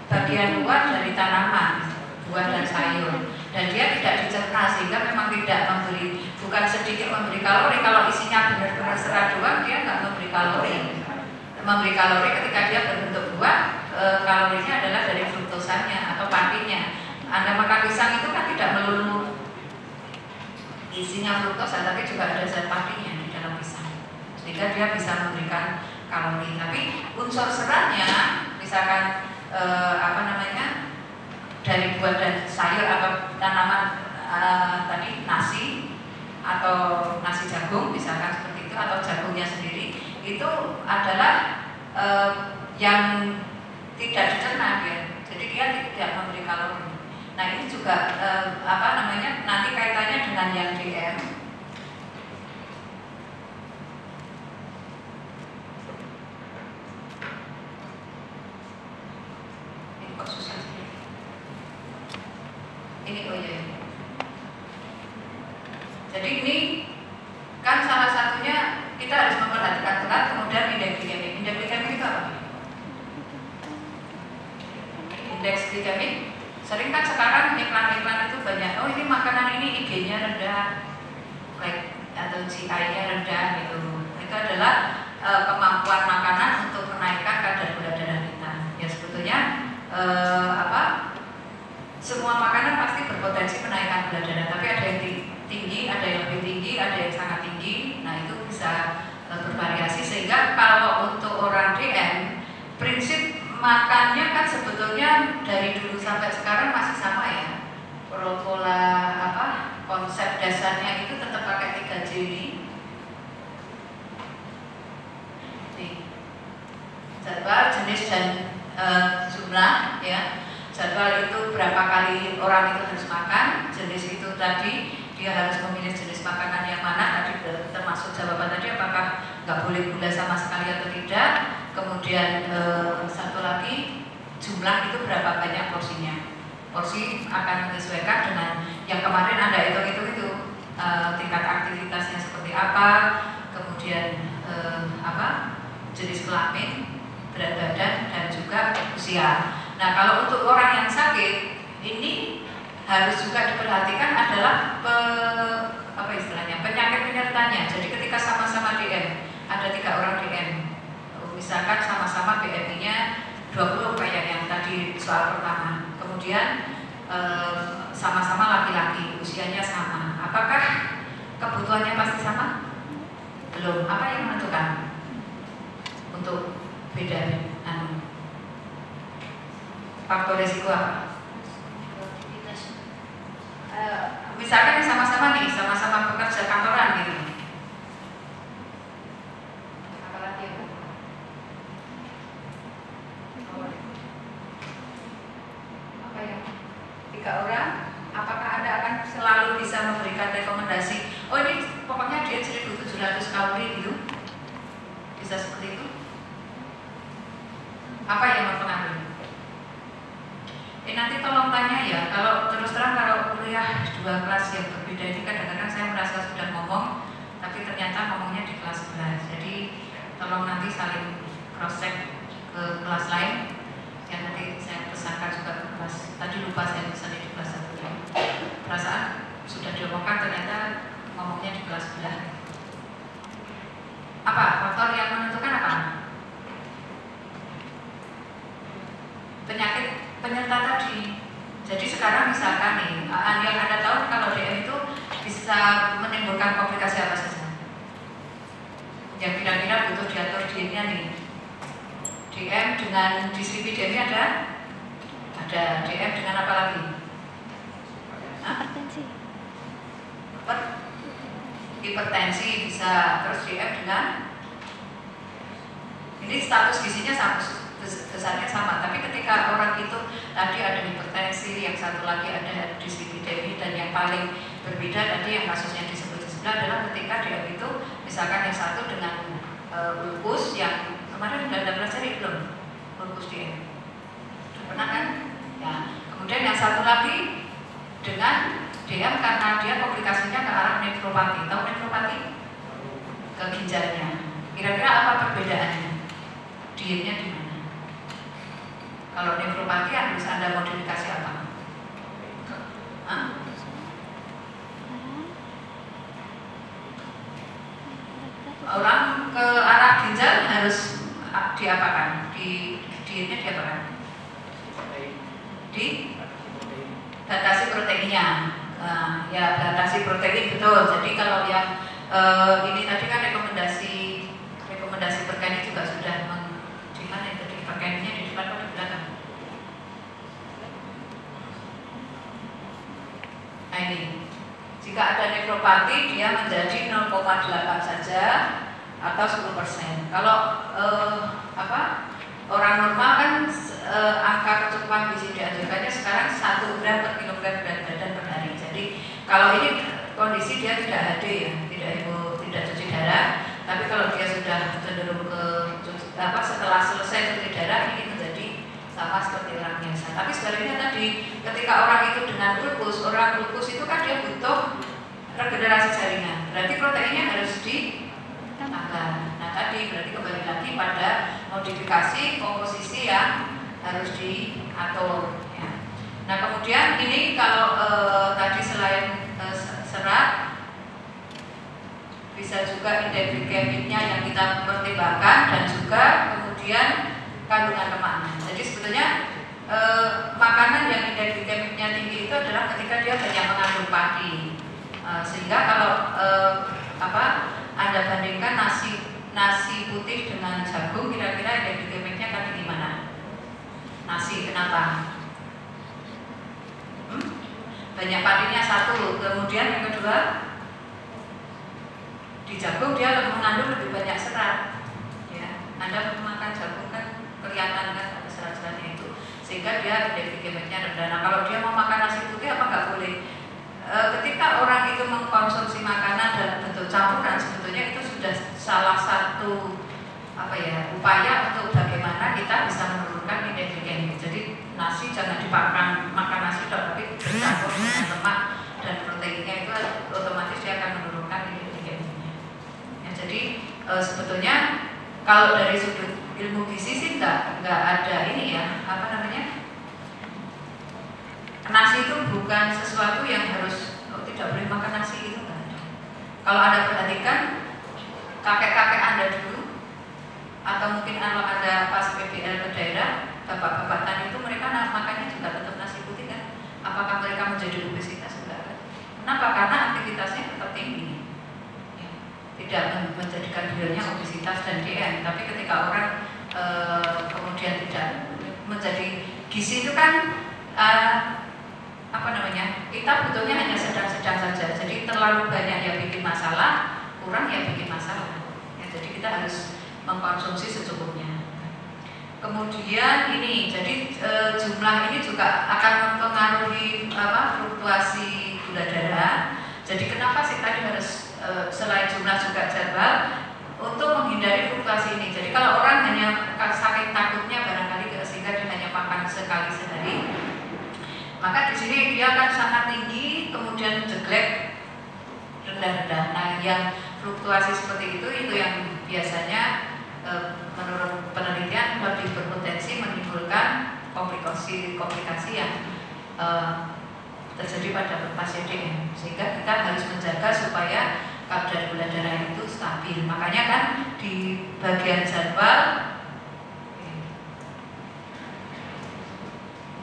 bagian luar dari tanaman, buah dan sayur, dan dia tidak dicerna sehingga memang tidak memberi, bukan sedikit memberi kalori. Kalau isinya benar-benar serat doang, dia nggak memberi kalori. Memberi kalori ketika dia berbentuk buah, kalorinya adalah dari fruktosanya atau padinya. Anda makan pisang itu kan tidak melulu isinya fruktosa, tapi juga ada zat padinya di dalam pisang, sehingga dia bisa memberikan kalori. Tapi unsur seratnya, misalkan dari buah dan sayur atau tanaman tadi nasi atau nasi jagung misalkan seperti itu, atau jagungnya sendiri, itu adalah yang tidak dicerna ya. Jadi dia tidak memberi kalori. Nah ini juga nanti kaitannya dengan yang DM. Ini kok susah sih. Ini oh ya. Jadi ini kan salah satunya kita harus memperhatikan berat, kemudian indeks glikemik. Indeks glikemik itu apa? Indeks glikemik. Sering kan sekarang iklan-iklan itu banyak, oh ini makanan ini IG-nya rendah, atau GI-nya rendah gitu. Itu adalah kemampuan makanan untuk menaikkan kadar gula darah kita. Ya sebetulnya semua makanan pasti berpotensi menaikkan gula darah, tapi ada yang tinggi, ada yang lebih tinggi, ada yang sangat tinggi. Nah itu bisa bervariasi, sehingga kalau untuk orang DM, prinsip makannya kan sebetulnya dari dulu sampai sekarang masih sama ya. Pola konsep dasarnya itu tetap pakai 3J ini. Jadwal, jenis, dan jumlah ya. Jadwal itu berapa kali orang itu harus makan, jenis itu tadi dia harus memilih jenis makanan yang mana, tadi termasuk jawaban tadi apakah nggak boleh gula sama sekali atau tidak. Kemudian satu lagi, jumlah itu berapa banyak porsinya. Porsi akan menyesuaikan dengan yang kemarin Anda hitung itu tingkat aktivitasnya seperti apa, kemudian jenis kelamin, berat badan, dan juga usia. Nah kalau untuk orang yang sakit ini harus juga diperhatikan adalah penyakit penyertanya. Jadi ketika sama-sama di ada 3 orang DM, misalkan sama-sama BMI-nya 20 kayak yang tadi soal pertama, kemudian sama-sama laki-laki, usianya sama, apakah kebutuhannya pasti sama? Belum. Apa yang menentukan untuk beda? Faktor resiko apa? Misalkan sama-sama nih, sama-sama bekerja kantoran gitu. Apalagi ya? Apa ya? 3 orang, apakah Anda akan selalu bisa memberikan rekomendasi? Oh ini pokoknya dia 1.700 kalori gitu, bisa seperti itu? Apa yang mempengaruhi? Nanti tolong tanya ya, kalau terus terang kalau kuliah 2 kelas yang berbeda ini kadang-kadang saya merasa sudah ngomong, tapi ternyata ngomongnya di kelas sebelah. Jadi tolong nanti saling cross check ke kelas lain, yang nanti saya pesankan juga ke kelas. Tadi lupa saya pesan di kelas 1. Perasaan sudah diomongkan ternyata ngomongnya di kelas sebelah. Apa faktor yang menentukan apa? Penyakit penyerta tadi. Jadi sekarang misalkan nih, yang Anda tahu kalau DM itu bisa menimbulkan komplikasi apa saja? Yang kira-kira butuh diatur dietnya nih. DM dengan dislipidemia ada? Ada. DM dengan apa lagi? Hipertensi. Hipertensi bisa. Terus DM dengan? Ini status gizinya sama, besarnya sama, tapi ketika orang itu tadi ada hipertensi, yang satu lagi ada dislipidemia, dan yang paling berbeda tadi yang kasusnya disebut di sebelah adalah ketika dia itu misalkan yang satu dengan lupus, yang kemarin sudah pelajari belum? Lupus dia pernah kan? Ya. Kemudian yang satu lagi dengan DM karena dia komplikasinya ke arah nefropati. Tahu nefropati? Ke ginjalnya. Kira-kira apa perbedaannya? Dietnya di mana? Kalau nefropati harus Anda modifikasi apa? Hah? Orang ke arah ginjal harus diapakan? Dietnya diapakan? Di batasi proteinnya. Ya batasi protein betul. Jadi kalau yang ini tadi kan rekomendasi Perkeni juga sudah di mana tadi Perkeninya di depan atau di belakang? Nah ini, jika ada nefropati dia menjadi 0,8 saja atau 10%. Kalau orang normal kan angka kecukupan gizi dianjurkannya sekarang 1 gram per kilogram berat badan per hari. Jadi kalau ini kondisi dia tidak HD ya, tidak cuci darah. Tapi kalau dia sudah cenderung ke setelah selesai cuci darah ini menjadi sama seperti orang biasa. Tapi sebaliknya tadi ketika orang itu dengan orang lupus itu kan dia butuh regenerasi jaringan. Berarti proteinnya harus ditambah. Nah tadi berarti kembali lagi pada modifikasi komposisi yang harus diatur. Ya. Nah kemudian ini kalau tadi selain serat, bisa juga indeks glikemiknya yang kita pertimbangkan dan juga kemudian kandungan lemaknya. Jadi sebetulnya makanan yang indeks glikemiknya tinggi itu adalah ketika dia banyak mengandung padi. Sehingga kalau Anda bandingkan nasi putih dengan jagung, kira-kira indeks glikemiknya akan tinggi mana? Nasi, kenapa? Banyak padinya satu, kemudian yang kedua di jagung dia mengandung lebih banyak serat. Ya, Anda makan jagung kan kelihatan kan ada serat-seratnya itu, sehingga dia indeks glikemiknya rendah. Nah kalau dia mau makan nasi putih apa nggak boleh? Ketika orang itu mengkonsumsi makanan dalam bentuk campuran, sebetulnya itu sudah salah satu upaya untuk bagaimana kita bisa menurunkan indeks glikemik. Jadi nasi jangan dimakan nasi tapi bercampur dengan lemak dan proteinnya, itu otomatis dia akan menurunkan indeks glikemiknya. Ya, jadi sebetulnya kalau dari sudut ilmu gizi sih nggak ada ini ya, nasi itu bukan sesuatu yang harus tidak boleh makan nasi, itu nggak ada. Kalau Anda perhatikan kakek-kakek Anda dulu, atau mungkin kalau Anda pas PBL ke daerah, bapak-bapak tani itu mereka makannya juga tetap nasi putih kan? Apakah mereka menjadi obesitas? Enggak kan? Kenapa? Karena aktivitasnya tetap tinggi, ya. Tidak menjadikan beliaunya obesitas dan DM. Tapi ketika orang kemudian tidak menjadi gizi itu kan kita butuhnya hanya sedang-sedang saja. Jadi terlalu banyak ya bikin masalah, kurang ya bikin masalah. Ya, jadi kita harus mengkonsumsi secukupnya. Kemudian ini, jadi jumlah ini juga akan mempengaruhi fluktuasi gula darah. Jadi kenapa sih tadi harus selain jumlah juga jadwal untuk menghindari fluktuasi ini. Jadi kalau orang hanya saking takutnya barangkali sehingga dia hanya makan sekali sehari, maka di sini dia akan sangat tinggi, kemudian jeglek rendah-rendah. Nah, yang fluktuasi seperti itu yang biasanya menurut penelitian lebih berpotensi menimbulkan komplikasi yang terjadi pada pasien DM. Sehingga kita harus menjaga supaya kadar gula darah itu stabil. Makanya kan di bagian jadwal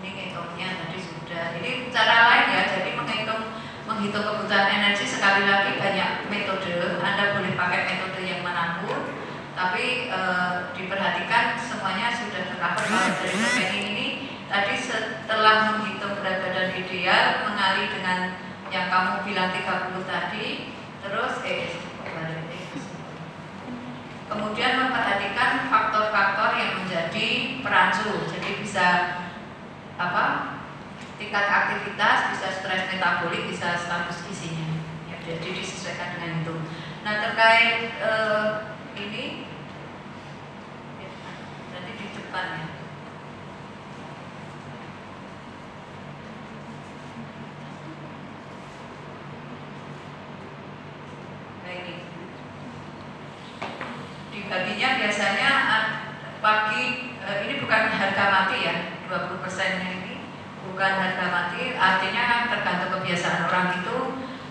ini ngitungnya tadi sudah. Ini cara lain ya. Jadi menghitung kebutuhan energi sekali lagi banyak metode. Anda boleh pakai metode yang manapun, tapi diperhatikan semuanya sudah tercover. Kalau dari bagian ini tadi setelah menghitung berat badan ideal mengali dengan yang kamu bilang 30 tadi, terus kemudian memperhatikan faktor-faktor yang menjadi perancu. Jadi bisa tingkat aktivitas, bisa stres metabolik, bisa status gizinya. Ya, jadi disesuaikan dengan itu. Nah, terkait ini nanti di depan ya. Dibaginya biasanya pagi, ini bukan harga mati ya, 20%-nya ini bukan harga mati, artinya kan tergantung kebiasaan orang itu.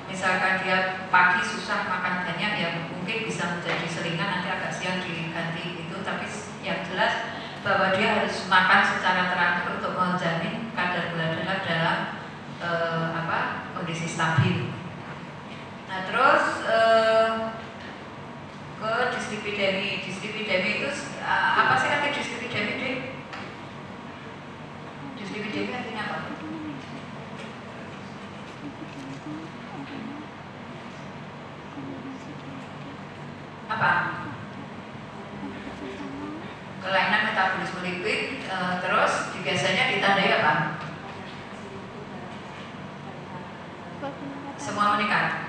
Misalkan dia pagi susah makan banyak, ya mungkin bisa menjadi selingan, nanti agak siang diganti gitu. Tapi yang jelas bahwa dia harus makan secara teratur untuk menjamin kadar gula darah dalam kondisi stabil. Nah, terus ke dislipidemi. Dislipidemi itu apa sih arti dislipidemi, Dek? Dislipidemi artinya apa? Apa? Kelainan metabolisme lipid, terus biasanya ditandai apa? Semua meningkat.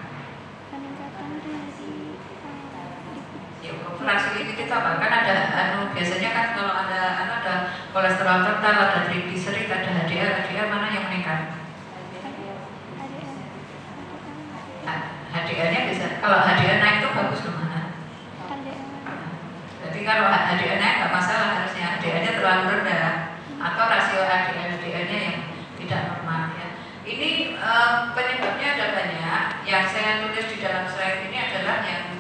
Fraksi lipid itu apa? Kan ada biasanya kan kalau ada kolesterol total, ada trigliserid, ada HDL mana yang meningkat? HDL-nya bisa. Kalau HDL naik itu bagus loh mana? Jadi kalau HDL naik nggak masalah, harusnya HDL-nya terlalu rendah atau rasio HDL-nya yang tidak normal ya. Ini penyebabnya ada banyak. Yang saya tulis di dalam slide ini adalah yang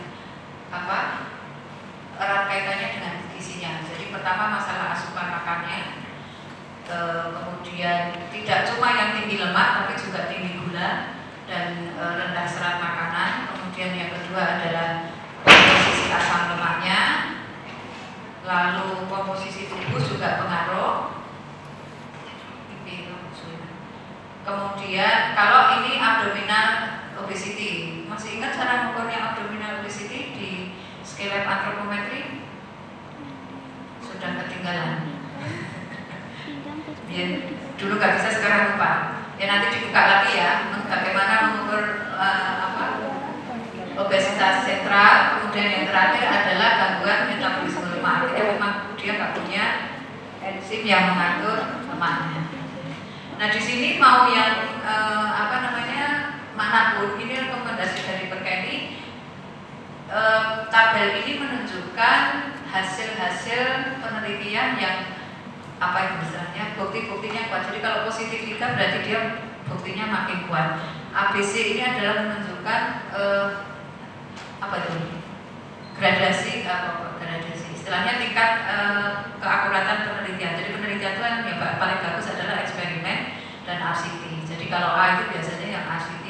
erat kaitannya dengan gizinya. Jadi pertama masalah asupan makannya, kemudian tidak cuma yang tinggi lemak tapi juga tinggi gula dan rendah serat makanan. Kemudian yang kedua adalah komposisi asam lemaknya, lalu komposisi tubuh juga pengaruh. Kemudian kalau ini abdominal obesity, masih ingat cara mengukurnya abdominal obesity di scale antropometri? Sudah ketinggalan. Ya, dulu nggak bisa, sekarang lupa. Ya nanti dibuka lagi ya, bagaimana mengukur obesitas sentral. Kemudian yang terakhir adalah gangguan metabolisme lemak. Artinya memang dia nggak punya enzim yang mengatur lemaknya. Nah di sini mau yang manapun, ini rekomendasi dari Perkeni. Tabel ini menunjukkan hasil-hasil penelitian yang bukti-buktinya kuat. Jadi kalau positif liga berarti dia buktinya makin kuat. ABC ini adalah menunjukkan gradasi istilahnya tingkat keakuratan penelitian. Jadi penelitian itu yang paling bagus adalah eksperimen dan RCT. Jadi kalau A itu biasanya yang RCT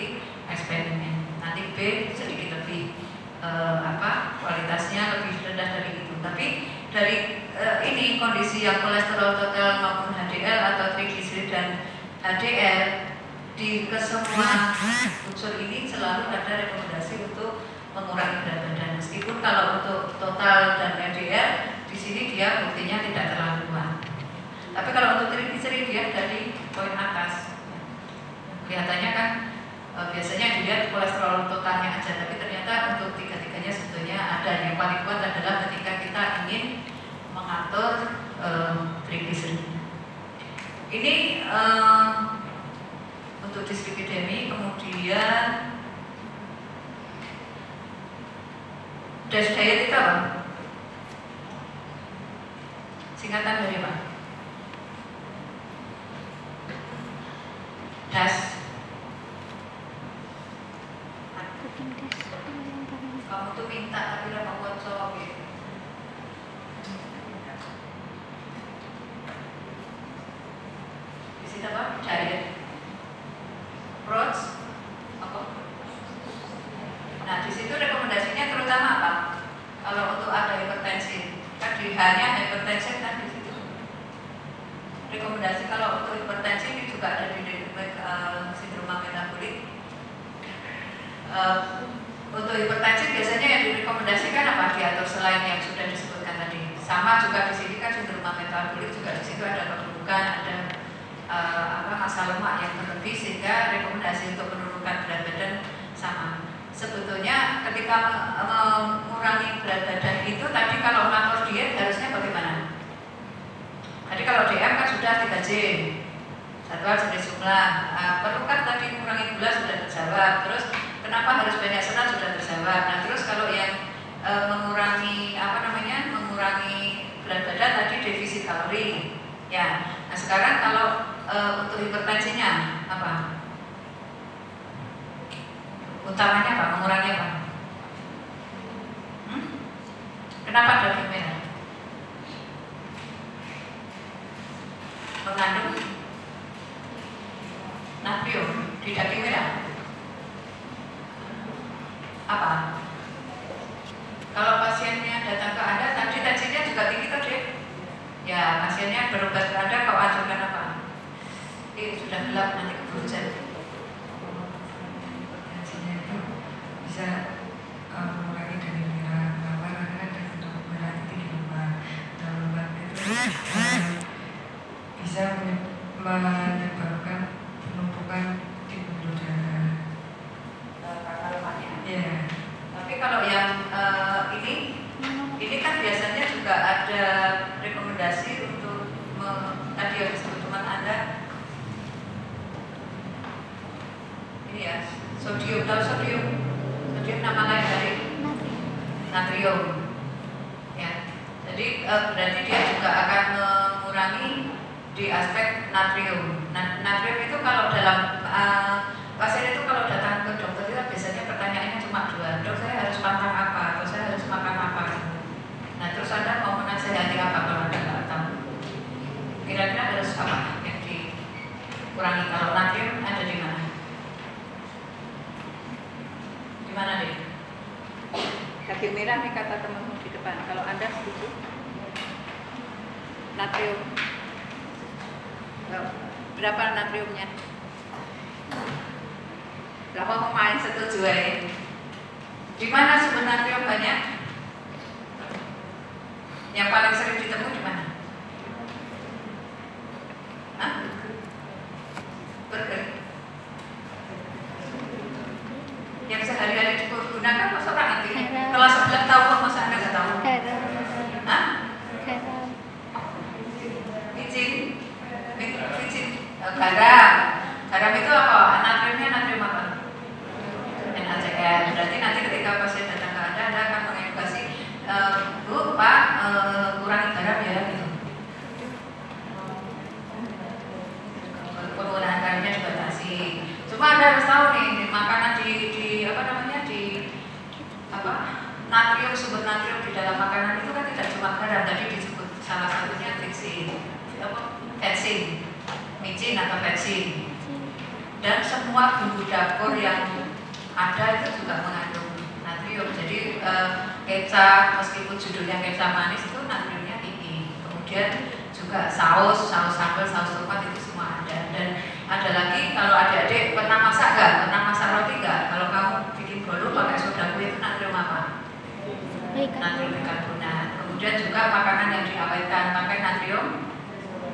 eksperimen, nanti B sedikit lebih kualitasnya lebih rendah dari itu. Tapi dari ini kondisi yang kolesterol total maupun HDL atau trigliserid dan HDL di kesemua unsur ini selalu ada rekomendasi untuk mengurangi berat badan. Meskipun kalau untuk total dan LDL di sini dia buktinya tidak terlalu kuat. Tapi kalau untuk trigliserid dia dari poin atas. Kelihatannya kan biasanya dilihat kolesterol totalnya aja, tapi ternyata untuk tiga-tiganya sebetulnya ada. Yang paling kuat adalah ketika kita ingin mengatur trigliserid. Ini untuk dislipidemi, kemudian DASH diet itu apa? Singkatan dari apa? DASH. Kamu tuh minta tapi udah mau kocok gitu. Di sini apa? Diet. Approach apa? Nah, di situ rekomendasinya terutama apa? Kalau untuk ada hipertensi, kan di hanya hipertensi kan di situ. Rekomendasi kalau untuk hipertensi ini juga ada di sindroma metabolik. Untuk hipertensi biasanya yang direkomendasikan apa? Diatur selain yang sudah disebutkan tadi. Sama juga di sini kan sindroma metabolik juga di situ ada keburukan, ada massa lemak yang berlebih sehingga rekomendasi untuk menurunkan berat badan sama. Sebetulnya ketika mengurangi berat badan itu tadi kalau mengatur diet harusnya bagaimana? Tadi kalau DM kan sudah 3J, satuan jenis jumlah. Perlu kan tadi mengurangi gula sudah terjawab. Terus kenapa harus banyak serat sudah terjawab. Nah terus kalau yang mengurangi mengurangi berat badan tadi defisit kalori. Ya. Nah sekarang kalau untuk hipertensinya apa? Utamanya apa? Mengurangi apa? Kenapa daging merah? Mengandung natrium di daging merah. Apa? Kalau pasiennya datang ke Anda, tadi tensinya juga tinggi tadi. Ya, pasiennya berobat ke Anda, kau ajukan apa? Sudah gelap nanti keburu hujan. Bisa mengurangi dari merah karena ada bentuk merah itu di luar. Nah, luar itu bisa menyebabkan penumpukan di pembuluh darah. Karena lemaknya. Iya. Tapi kalau yang ini kan biasanya juga ada rekomendasi untuk tadi yang disebut teman Anda. Ini ya, sodium, tahu sodium? Sodium nama lain dari natrium. Ya, jadi berarti dia juga akan mengurangi di aspek natrium. Nah, natrium itu kalau dalam pasien itu kalau datang ke dokter itu biasanya pertanyaannya cuma dua, dok saya harus pantang apa atau saya harus makan apa. Nah terus Anda mau menasihati apa kalau Anda nggak tahu? Kira-kira harus apa yang dikurangi? Kalau natrium ada di mana? Di mana deh? Daging merah nih kata temanmu di depan. Kalau Anda setuju? Natrium. Berapa natriumnya? Berapa pemain setuju ya? Di mana sumber natrium banyak? Yang paling sering ditemu di mana? Hah? Burger. Yang sehari-hari digunakan masa orang nanti? Kelas 11 tahu kok masa Anda nggak tahu? Hah? Vicin. Garam. Garam itu apa? Natriumnya natrium apa? NaCl. Berarti nanti ketika pasien datang ke Anda akan mengedukasi, Bu, Pak, kurangi garam ya gitu. Penggunaan garamnya dibatasi. Cuma Anda harus tahu nih, makanan di natrium, sumber natrium bensin atau bensin. Dan semua bumbu dapur yang ada itu juga mengandung natrium. Jadi kecap, meskipun judulnya kecap manis itu natriumnya tinggi. Kemudian juga saus sambal, saus tomat itu semua ada. Dan ada lagi, kalau adik-adik pernah masak nggak? Pernah masak roti nggak? Kalau kamu bikin bolu pakai soda kue itu natrium apa? Natrium bikarbonat. Kemudian juga makanan yang diawetkan pakai natrium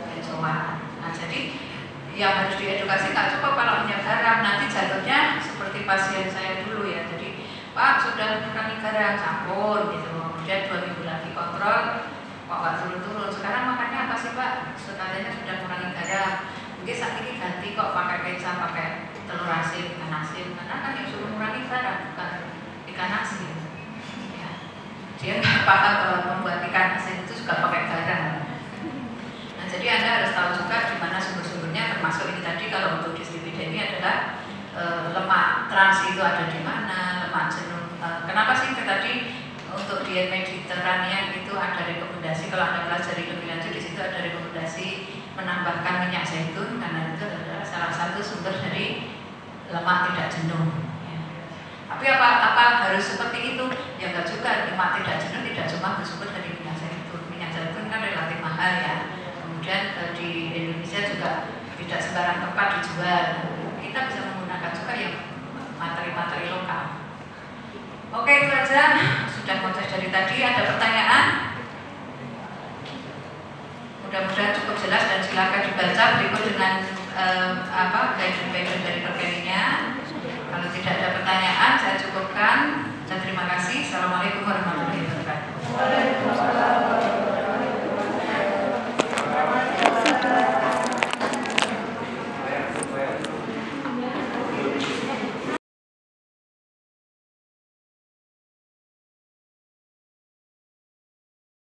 benzoat. Nah, jadi yang harus diedukasi nggak cukup kalau hanya garam, nanti jatuhnya seperti pasien saya dulu ya. Jadi Pak sudah kurangi garam, campur gitu. Kemudian 2 minggu lagi kontrol, kok nggak turun-turun. Sekarang makannya apa sih Pak? Katanya sudah kurangi garam. Mungkin saat ini ganti kok pakai kecap, pakai telur asin, ikan asin. Karena kan yang suruh kurangi garam bukan ikan asin. Ya. Dia nggak paham kalau membuat ikan asin itu juga pakai garam. Nah, jadi Anda harus tahu juga di mana sumber-sumbernya, termasuk ini tadi kalau untuk dislipida ini adalah lemak trans itu ada di mana, lemak jenuh. Kenapa sih tadi untuk diet Mediterranean itu ada rekomendasi, kalau Anda pelajari lebih lanjut di situ ada rekomendasi menambahkan minyak zaitun karena itu adalah salah satu sumber dari lemak tidak jenuh. Ya. Tapi apa harus seperti itu? Ya enggak juga, lemak tidak jenuh tidak cuma bersumber dari minyak zaitun. Minyak zaitun kan relatif mahal ya. Kemudian di Indonesia juga tidak sembarang tempat dijual. Kita bisa menggunakan juga yang materi-materi lokal. Oke, itu aja. Sudah proses dari tadi. Ada pertanyaan? Mudah-mudahan cukup jelas dan silakan dibaca berikut dengan guide dari perkembangannya. Kalau tidak ada pertanyaan,